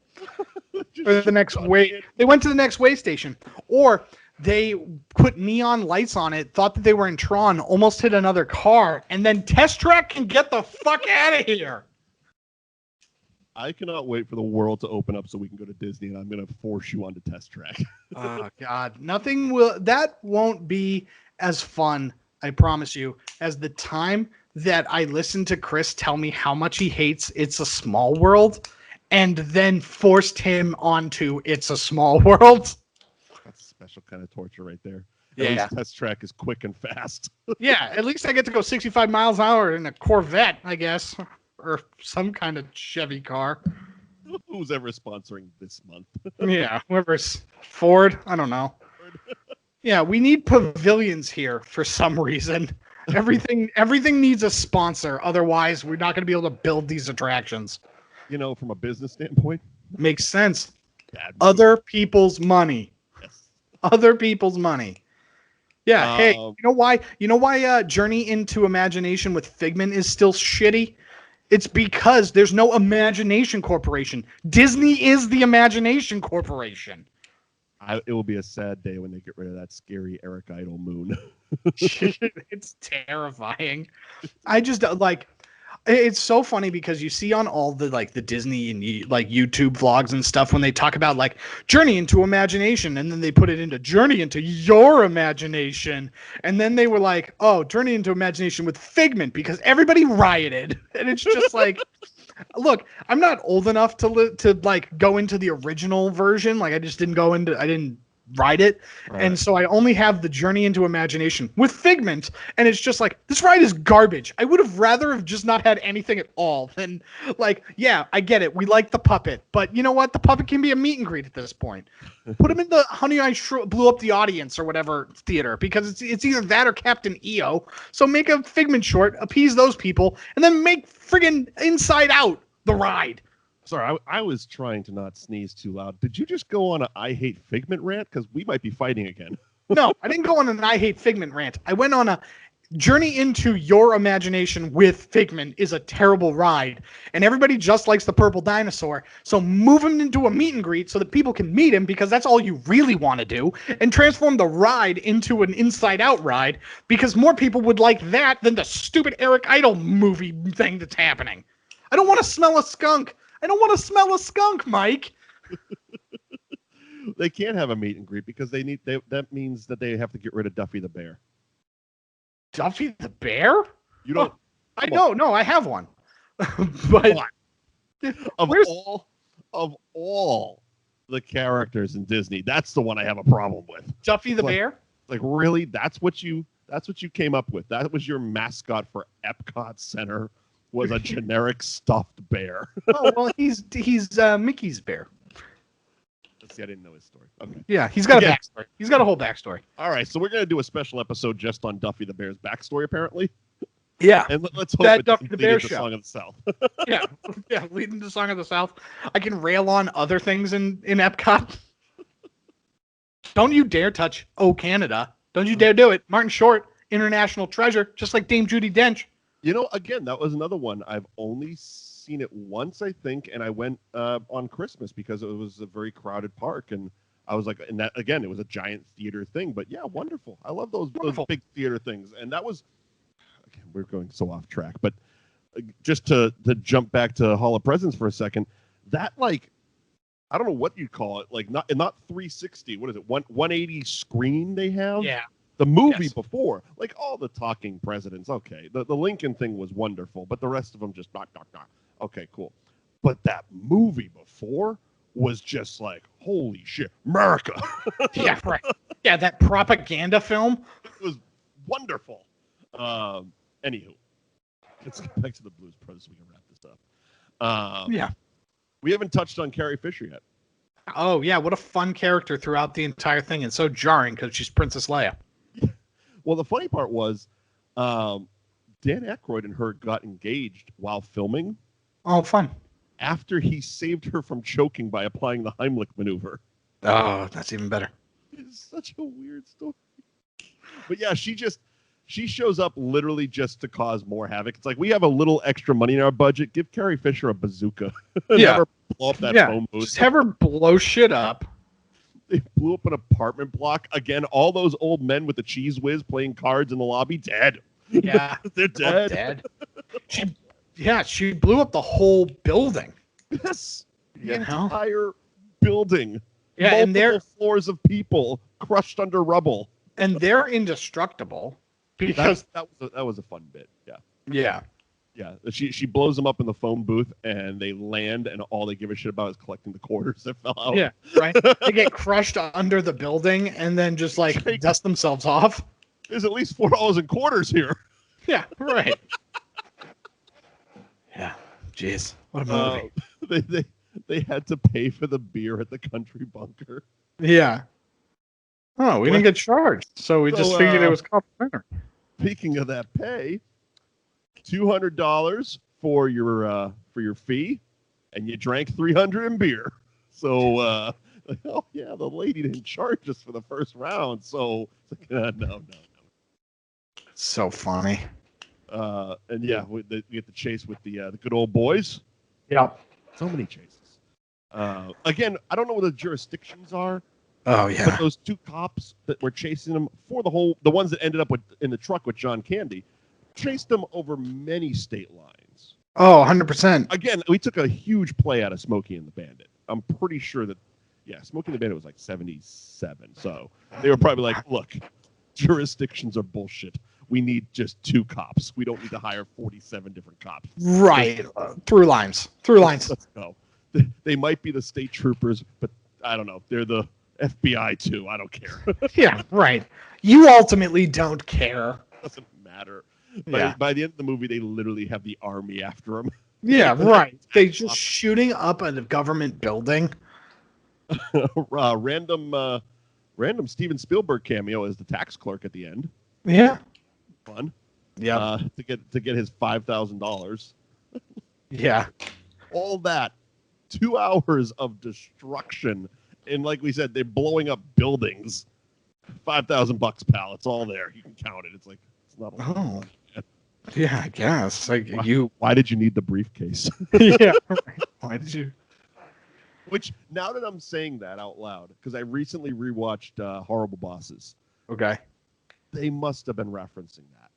Or the next way. They went to the next way station. Or they put neon lights on it, thought that they were in Tron, almost hit another car, and then Test Track can get the fuck out of here. I cannot wait for the world to open up so we can go to Disney, and I'm going to force you onto Test Track. Oh, God. That won't be as fun, I promise you, as the time that I listened to Chris tell me how much he hates It's a Small World, and then forced him onto It's a Small World. That's a special kind of torture right there. Yeah. At least Test Track is quick and fast. Yeah, at least I get to go 65 miles an hour in a Corvette, I guess, or some kind of Chevy car. Who's ever sponsoring this month? Yeah, whoever's Ford, I don't know. Yeah, we need pavilions here for some reason. Everything needs a sponsor. Otherwise, we're not going to be able to build these attractions. From a business standpoint, makes sense. Other people's money. Yes. Other people's money. Yeah. Hey, you know why? Journey into Imagination with Figment is still shitty? It's because there's no Imagination Corporation. Disney is the Imagination Corporation. It will be a sad day when they get rid of that scary Eric Idle moon. It's terrifying. I just It's so funny because you see on all the like the Disney and like YouTube vlogs and stuff when they talk about like journey into imagination, and then they put it into journey into your imagination, and then they were like, oh, journey into imagination with Figment because everybody rioted, and it's just like, look, I'm not old enough to like go into the original version. Like I didn't ride it, right. And so I only have the journey into imagination with Figment, and it's just like, this ride is garbage. I would have rather have just not had anything at all than like, yeah, I get it, we like the puppet, but you know what, the puppet can be a meet and greet at this point. Put him in the Honey I Blew Up the Audience or whatever theater, because it's either that or Captain EO. So make a Figment short, appease those people, and then make friggin' Inside Out the ride. Sorry, I was trying to not sneeze too loud. Did you just go on a I hate Figment rant? Because we might be fighting again. No, I didn't go on an I hate Figment rant. I went on a journey into your imagination with Figment is a terrible ride. And everybody just likes the purple dinosaur. So move him into a meet and greet so that people can meet him, because that's all you really want to do. And transform the ride into an Inside Out ride, because more people would like that than the stupid Eric Idle movie thing that's happening. I don't want to smell a skunk. I don't want to smell a skunk, Mike. They can't have a meet and greet because that means that they have to get rid of Duffy the Bear. Duffy the Bear? You don't? Oh, no, I have one. But of all the characters in Disney, that's the one I have a problem with. Duffy the Bear? Like really? That's what you came up with. That was your mascot for Epcot Center. Was a generic stuffed bear. Oh, well, he's Mickey's bear. See, I didn't know his story. Okay. Yeah, he's got a backstory. He's got a whole backstory. All right, so we're going to do a special episode just on Duffy the Bear's backstory, apparently. Yeah. And let's hope that Duffy the Bear show. Song of the South. yeah, leading the Song of the South. I can rail on other things in Epcot. Don't you dare touch Oh Canada. Don't you dare do it. Martin Short, international treasure, just like Dame Judi Dench. You know, again, that was another one. I've only seen it once, I think, and I went on Christmas because it was a very crowded park, and I was like, and that again, it was a giant theater thing. But yeah, wonderful. I love those big theater things, and that was. Again, we're going so off track, but just to jump back to Hall of Presidents for a second, that like, I don't know what you call it, like not 360. What is it? 180 screen they have? Yeah. The movie before, like all the talking presidents, okay. The Lincoln thing was wonderful, but the rest of them just knock. Okay, cool. But that movie before was just like, holy shit, America. Yeah, right. Yeah, that propaganda film. It was wonderful. Anywho, let's get back to the Blues Brothers so we can wrap this up. Yeah. We haven't touched on Carrie Fisher yet. Oh, yeah, what a fun character throughout the entire thing, and so jarring because she's Princess Leia. Well, the funny part was Dan Aykroyd and her got engaged while filming. Oh, fun. After he saved her from choking by applying the Heimlich maneuver. Oh, that's even better. It's such a weird story. But yeah, she shows up literally just to cause more havoc. It's like, we have a little extra money in our budget. Give Carrie Fisher a bazooka. Yeah. Have her blow up that phone booth. Just have her blow shit up. They blew up an apartment block. Again, all those old men with the cheese whiz playing cards in the lobby, dead. Yeah. They're dead. She blew up the whole building. Yes. The entire building. Yeah, multiple and they're floors of people crushed under rubble. And they're indestructible because that was a fun bit. Yeah. Yeah. Yeah, she blows them up in the phone booth, and they land, and all they give a shit about is collecting the quarters that fell out. Yeah, right. They get crushed under the building, and then just like dust themselves off. There's at least $4 in quarters here. Yeah, right. Yeah, jeez, what a movie. They had to pay for the beer at the country bunker. Yeah. Oh, we didn't get charged, so we just figured it was complimentary. Speaking of that pay. $200 for your fee, and you drank 300 in beer. So, oh yeah, the lady didn't charge us for the first round. So, no. So funny. And yeah, we get the chase with the good old boys. Yeah. So many chases. Again, I don't know what the jurisdictions are. Oh yeah. But those two cops that were chasing them for the ones that ended up in the truck with John Candy. Chased them over many state lines. Oh, 100%. Again, we took a huge play out of Smokey and the Bandit. I'm pretty sure that, Smokey and the Bandit was like 77. So they were probably like, look, jurisdictions are bullshit. We need just 2 cops. We don't need to hire 47 different cops. Right. Through lines. Let's go. They might be the state troopers, but I don't know. They're the FBI too. I don't care. Yeah, right. You ultimately don't care. Doesn't matter. Yeah. By the end of the movie, they literally have the army after them. Yeah, right. They just shooting up a government building. Random Steven Spielberg cameo as the tax clerk at the end. Yeah. Fun. Yeah. To get his $5,000. Yeah. All that. 2 hours of destruction. And like we said, they're blowing up buildings. $5,000, pal. It's all there. You can count it. It's like, it's not a lot. Oh. Yeah, I guess. Like why did you need the briefcase? Yeah. Right. Why did you? Which, now that I'm saying that out loud, because I recently rewatched Horrible Bosses. Okay. They must have been referencing that.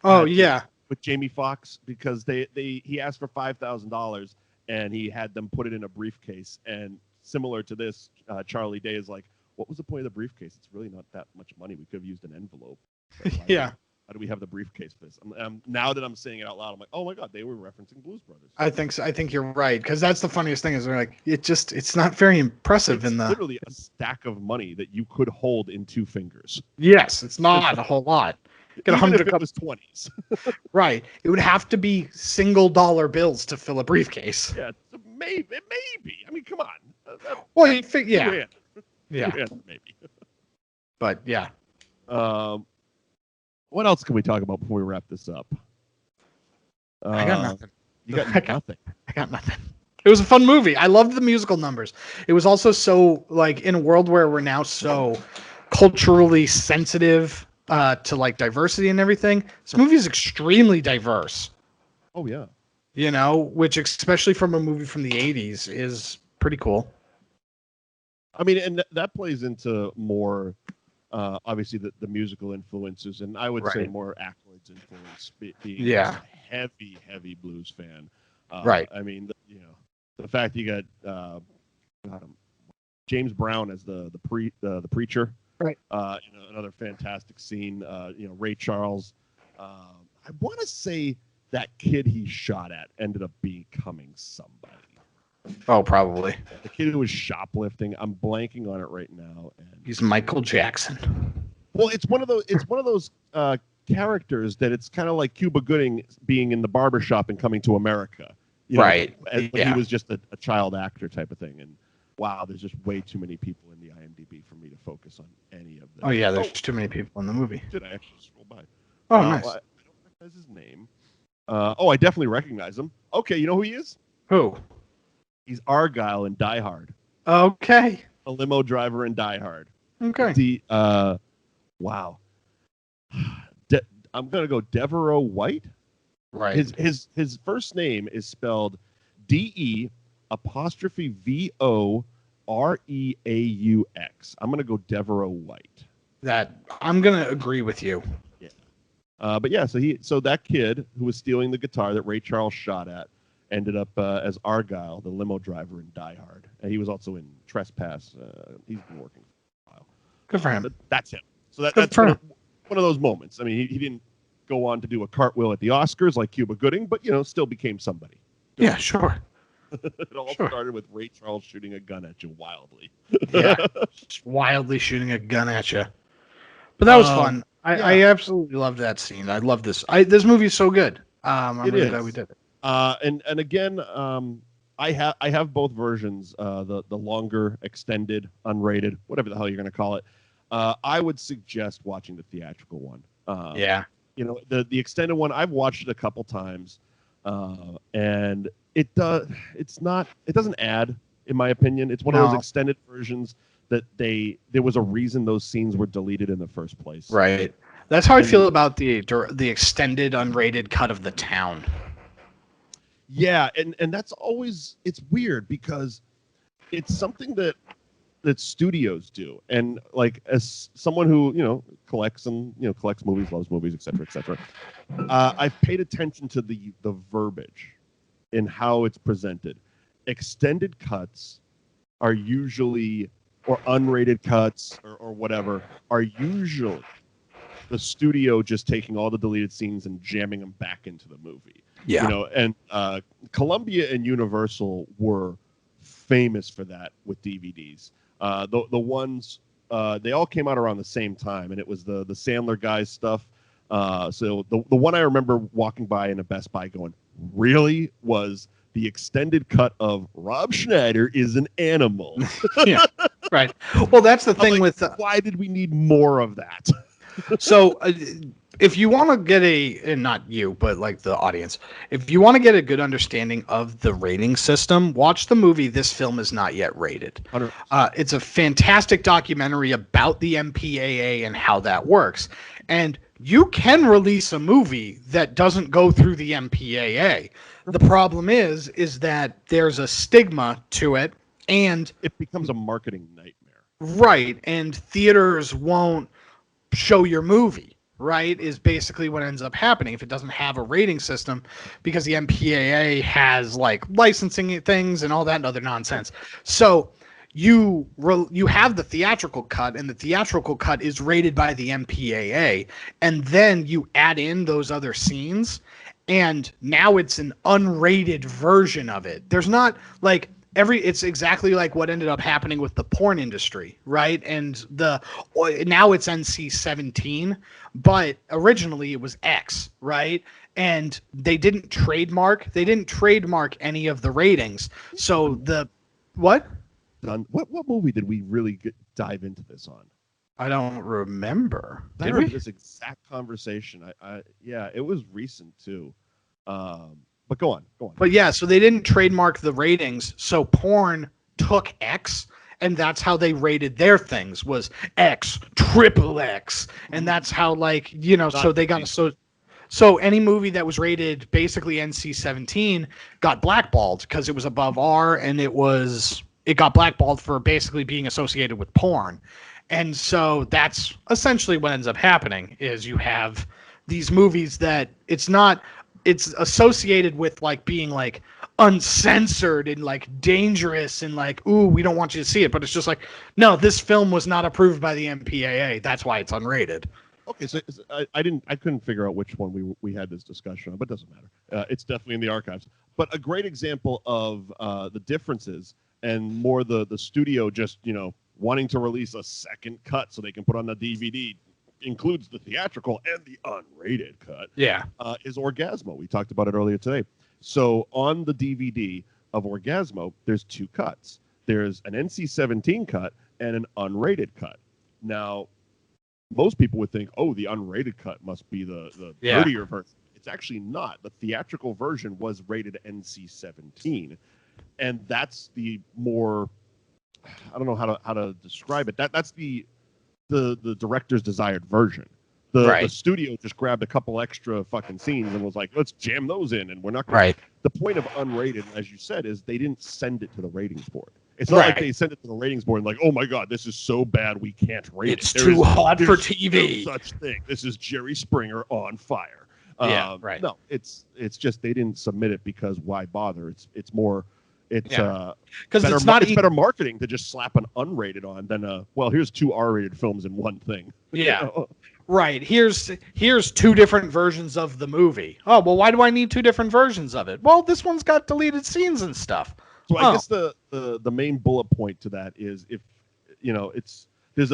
Oh, yeah. With Jamie Foxx, because he asked for $5,000 and he had them put it in a briefcase. And similar to this, Charlie Day is like, what was the point of the briefcase? It's really not that much money. We could have used an envelope. Yeah. How do we have the briefcase for this? Now that I'm saying it out loud, I'm like, oh my God, they were referencing Blues Brothers. I think so. I think you're right, because that's the funniest thing is they're like, it's not very impressive It's in the. literally a stack of money that you could hold in 2 fingers. Yes, it's not a whole lot. Get Even if 100 it was 20s. Right. It would have to be single dollar bills to fill a briefcase. Yeah, maybe. I mean, come on. Well, you think, yeah. Yeah, Yeah. maybe. But yeah. What else can we talk about before we wrap this up? I got nothing. You got nothing. I got nothing. It was a fun movie. I loved the musical numbers. It was also so, like, in a world where we're now so culturally sensitive to, like, diversity and everything, this movie is extremely diverse. Oh, yeah. You know, which, especially from a movie from the 80s, is pretty cool. I mean, and that plays into more, obviously, the musical influences, and I would say more Aykroyd's influence, being a heavy blues fan. Right. I mean, the fact you got James Brown as the preacher. Right. Another fantastic scene. Ray Charles. I want to say that kid he shot at ended up becoming somebody. Oh, probably. The kid who was shoplifting. I'm blanking on it right now. And he's Michael Jackson. Well, it's one of those characters that it's kind of like Cuba Gooding being in the barbershop and coming to America. Right. When he was just a child actor type of thing. And wow, there's just way too many people in the IMDb for me to focus on any of them. Oh, yeah, there's too many people in the movie. Did I actually scroll by? Oh, nice. I don't recognize his name. I definitely recognize him. Okay, you know who he is? Who? He's Argyle in Die Hard. Okay. A limo driver in Die Hard. Okay. Wow. I'm gonna go Devereaux White. Right. His first name is spelled DE''VOREAUX. I'm gonna go Devereaux White. That I'm gonna agree with you. Yeah. But yeah, so that kid who was stealing the guitar that Ray Charles shot at ended up as Argyle, the limo driver in Die Hard. And he was also in Trespass. He's been working for a while. Good for him. But that's him. So that's one of those moments. I mean, he didn't go on to do a cartwheel at the Oscars like Cuba Gooding, but, still became somebody. Yeah, sure. It all started with Ray Charles shooting a gun at you wildly. Yeah, just wildly shooting a gun at you. But that was fun. I absolutely loved that scene. I love this. This movie is so good. I'm really glad we did it. And again, I have both versions. The longer, extended, unrated, whatever the hell you're going to call it. I would suggest watching the theatrical one. Yeah. The extended one, I've watched it a couple times, and it doesn't add, in my opinion. It's one of those extended versions that there was a reason those scenes were deleted in the first place. Right. That's how I feel about the extended, unrated cut of The Town. Yeah, and that's always, it's weird because it's something that studios do. And like, as someone who collects movies, loves movies, etc., I've paid attention to the verbiage in how it's presented. Extended cuts are usually, or unrated cuts, or whatever, are usually the studio just taking all the deleted scenes and jamming them back into the movie. Yeah. And Columbia and Universal were famous for that with DVDs. The ones, they all came out around the same time, and it was the Sandler guys stuff. So the one I remember walking by in a Best Buy going, really, was the extended cut of Rob Schneider is an animal. Yeah, right. Well, that's the thing with... why did we need more of that? So if you want to get and not you, but like the audience, if you want to get a good understanding of the rating system, watch the movie This Film Is Not Yet Rated. It's a fantastic documentary about the MPAA and how that works. And you can release a movie that doesn't go through the MPAA. The problem is that there's a stigma to it, and it becomes a marketing nightmare. Right, and theaters won't show your movie, right, is basically what ends up happening if it doesn't have a rating system, because the MPAA has like licensing things and all that other nonsense. So you have the theatrical cut, and the theatrical cut is rated by the MPAA, and then you add in those other scenes, and now it's an unrated version of it. There's not like it's exactly like what ended up happening with the porn industry, right? And now it's NC-17, but originally it was X, right? And they didn't trademark any of the ratings. So what movie did we really dive into this on? I don't remember. I remember this exact conversation. Yeah, it was recent too. But go on. But yeah, so they didn't trademark the ratings. So porn took X, and that's how they rated their things, was X, XXX. And that's how, like, so they got so any movie that was rated basically NC-17 got blackballed because it was above R, and it got blackballed for basically being associated with porn. And so that's essentially what ends up happening, is you have these movies that it's associated with like being like uncensored and like dangerous and like, ooh, we don't want you to see it. But it's just like, no, this film was not approved by the MPAA. That's why it's unrated. Okay, so I couldn't figure out which one we had this discussion on, but it doesn't matter. It's definitely in the archives. But a great example of the differences, and more the studio just wanting to release a second cut so they can put on the DVD, includes the theatrical and the unrated cut. Yeah, is Orgasmo. We talked about it earlier today. So on the DVD of Orgasmo, there's two cuts. There's an NC-17 cut and an unrated cut. Now, most people would think, oh, the unrated cut must be the dirtier version. It's actually not. The theatrical version was rated NC-17, and that's the more, I don't know how to describe it. That's the director's desired version. The studio just grabbed a couple extra fucking scenes and was like, let's jam those in, and we're not gonna... Right. The point of unrated, as you said, is they didn't send it to the ratings board. It's not like they sent it to the ratings board and like, oh my god, this is so bad we can't rate it. It's too hot for TV. No such thing. This is Jerry Springer on fire. No, it's just they didn't submit it because why bother? It's more... because it's not better marketing to just slap an unrated on than here's two R-rated films in one thing. Yeah. Right. Here's two different versions of the movie. Oh, well, why do I need two different versions of it? Well, this one's got deleted scenes and stuff. So I guess the main bullet point to that is, if there's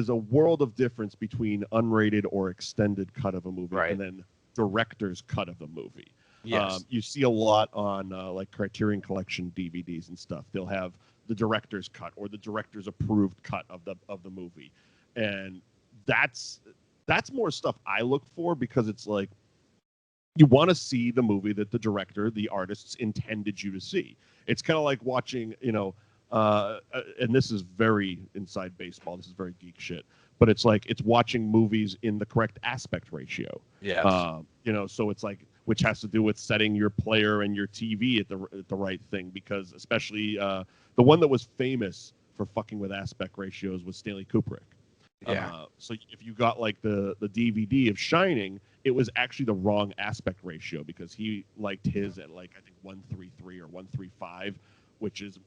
a world of difference between unrated or extended cut of a movie and then director's cut of a movie. Yes. You see a lot on like Criterion Collection DVDs and stuff. They'll have the director's cut or the director's approved cut of the movie, and that's more stuff I look for, because it's like you want to see the movie that the director, the artists intended you to see. It's kind of like watching, and this is very inside baseball. This is very geek shit. But it's like it's watching movies in the correct aspect ratio. Yeah. So it's like, which has to do with setting your player and your TV at the right thing, because especially the one that was famous for fucking with aspect ratios was Stanley Kubrick. Yeah. So if you got like the DVD of Shining, it was actually the wrong aspect ratio because he liked his at like I think 133 or 135, which is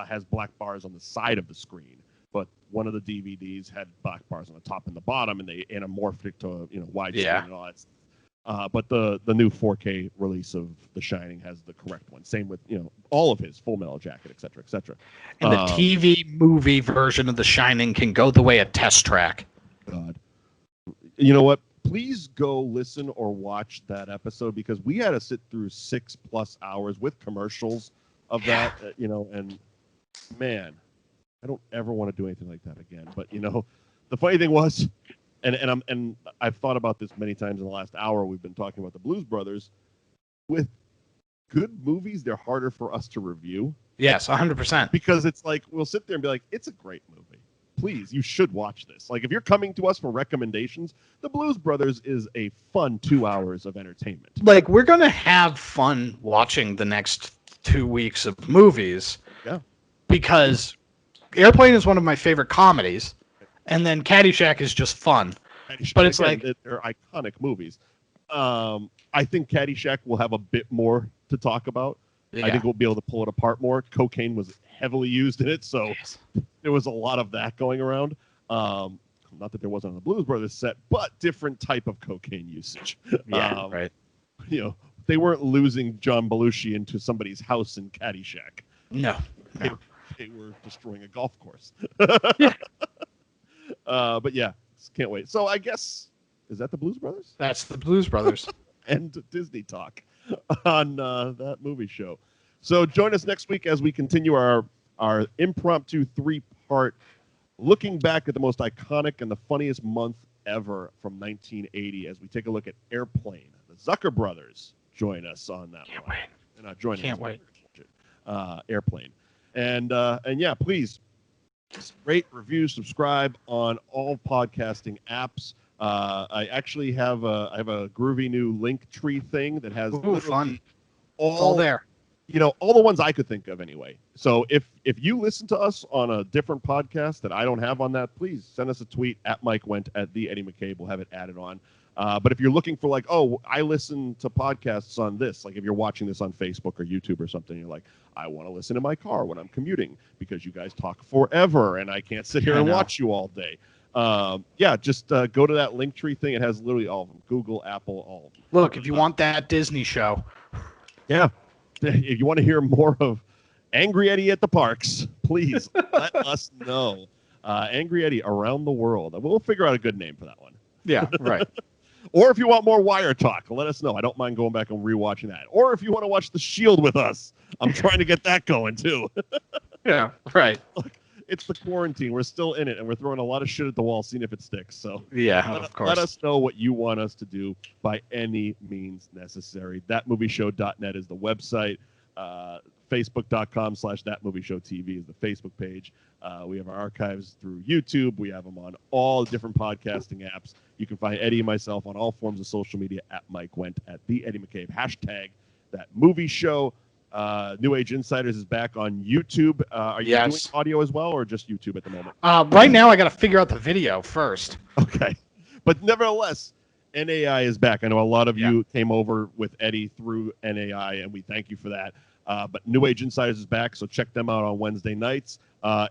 has black bars on the side of the screen. But one of the DVDs had black bars on the top and the bottom, and they anamorphed it to widescreen and all that stuff. But the new 4K release of The Shining has the correct one. Same with all of his Full Metal Jacket, et cetera, et cetera. And the TV movie version of The Shining can go the way of Test Track. God, you know what? Please go listen or watch that episode because we had to sit through 6+ hours with commercials of that. And man, I don't ever want to do anything like that again. But the funny thing was. And I've thought about this many times in the last hour. We've been talking about the Blues Brothers. With good movies, they're harder for us to review. Yes, 100%. Because it's like we'll sit there and be like, "It's a great movie. Please, you should watch this." Like if you're coming to us for recommendations, the Blues Brothers is a fun 2 hours of entertainment. Like we're gonna have fun watching the next 2 weeks of movies. Yeah. Because Airplane is one of my favorite comedies. And then Caddyshack is just fun. But it's again, they're iconic movies. I think Caddyshack will have a bit more to talk about. Yeah. I think we'll be able to pull it apart more. Cocaine was heavily used in it, so there was a lot of that going around. Not that there wasn't on the Blues Brothers set, but different type of cocaine usage. Yeah, right. They weren't losing John Belushi into somebody's house in Caddyshack. No. They were destroying a golf course. Yeah. But yeah, can't wait. So I guess, is that the Blues Brothers? That's the Blues Brothers. And Disney talk on that movie show. So join us next week as we continue our impromptu 3-part looking back at the most iconic and the funniest month ever from 1980 as we take a look at Airplane. The Zucker brothers join us on that Can't one. wait. They're not joining Can't us. wait. Airplane. And yeah, please rate, review, subscribe on all podcasting apps. I actually have a groovy new link tree thing that has fun. all there. All the ones I could think of anyway. So if you listen to us on a different podcast that I don't have on that, please send us a tweet at Mike Wendt at the Eddie McCabe. We'll have it added on. But if you're looking for like, oh, I listen to podcasts on this, like if you're watching this on Facebook or YouTube or something, you're like, I want to listen in my car when I'm commuting because you guys talk forever and I can't sit here and watch you all day. Yeah, just go to that Linktree thing. It has literally all of them. Google, Apple, all of them. Look, if you want that Disney show. Yeah. If you want to hear more of Angry Eddie at the parks, please let us know. Angry Eddie around the world. We'll figure out a good name for that one. Yeah, right. Or if you want more Wire talk, let us know. I don't mind going back and rewatching that. Or if you want to watch The Shield with us, I'm trying to get that going too. Yeah, right. Look, it's the quarantine. We're still in it, and we're throwing a lot of shit at the wall, seeing if it sticks. So yeah, of course. Let us know what you want us to do by any means necessary. Thatmovieshow.net is the website. Facebook.com/thatmovieshowtv is the Facebook page. We have our archives through YouTube. We have them on all different podcasting apps. You can find Eddie and myself on all forms of social media at Mike Wendt, at the Eddie McCabe, hashtag That Movie Show. New Age Insiders is back on YouTube. Are you doing audio as well, or just YouTube at the moment? Right now, I got to figure out the video first. Okay. But nevertheless, NAI is back. I know a lot of you came over with Eddie through NAI, and we thank you for that. But New Age Insiders is back, so check them out on Wednesday nights.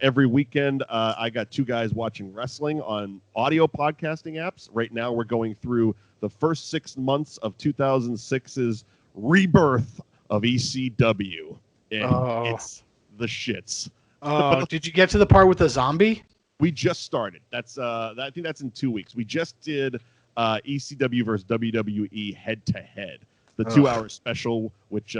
Every weekend, I got two guys watching wrestling on audio podcasting apps. Right now, we're going through the first 6 months of 2006's rebirth of ECW. And it's the shits. Did you get to the part with the zombie? We just started. That's I think that's in 2 weeks. We just did ECW versus WWE head-to-head, the 2-hour special, which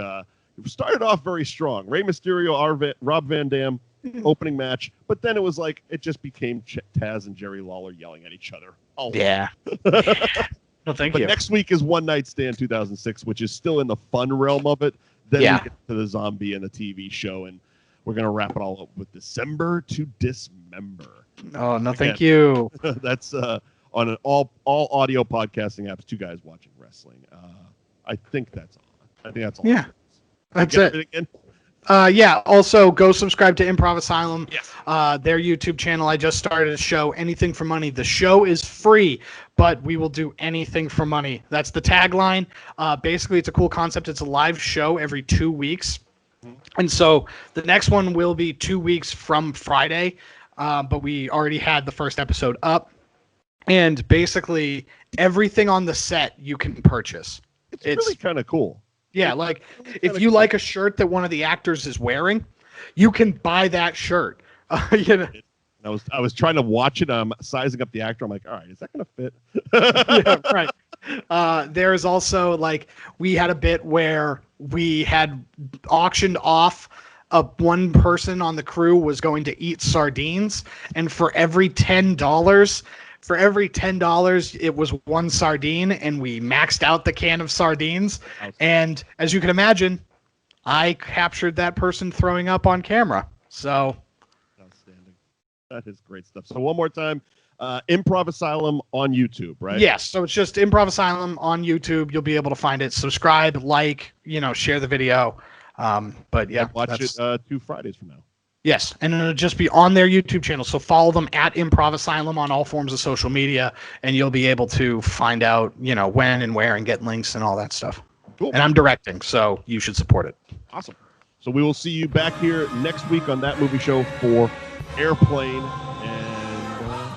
started off very strong. Rey Mysterio, Rob Van Dam, opening match, but then it was like it just became Taz and Jerry Lawler yelling at each other. Oh yeah. No, thank you. But next week is One Night Stand 2006, which is still in the fun realm of it. Then we get to the zombie and the TV show, and we're gonna wrap it all up with December to Dismember. Oh no, thank you. That's on an all audio podcasting apps. Two guys watching wrestling. I think that's all. I think that's all. Yeah, that's it. Yeah. Also, go subscribe to Improv Asylum. Yes. Their YouTube channel. I just started a show, Anything for Money. The show is free, but we will do anything for money. That's the tagline. Basically, it's a cool concept. It's a live show every 2 weeks. And so the next one will be 2 weeks from Friday, but we already had the first episode up. And basically, everything on the set you can purchase. It's really kind of cool. Yeah, like if you like a shirt that one of the actors is wearing, you can buy that shirt. You know. I was trying to watch it. I'm sizing up the actor. I'm like, all right, is that going to fit? Yeah, right. There's also like we had a bit where we had auctioned off one person on the crew was going to eat sardines, and for every $10, it was one sardine, and we maxed out the can of sardines. And as you can imagine, I captured that person throwing up on camera. So outstanding. That is great stuff. So one more time, Improv Asylum on YouTube, right? Yes. So it's just Improv Asylum on YouTube. You'll be able to find it. Subscribe, like, share the video. But yeah, watch it 2 Fridays from now. Yes, and it'll just be on their YouTube channel. So follow them at Improv Asylum on all forms of social media, and you'll be able to find out, when and where and get links and all that stuff. Cool. And I'm directing, so you should support it. Awesome. So we will see you back here next week on That Movie Show for Airplane. And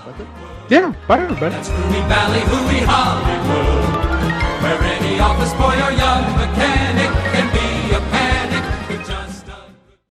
that's it. Yeah, bye everybody. That's Hooey Valley, Hooey Hollywood, where any office boy or young McCabe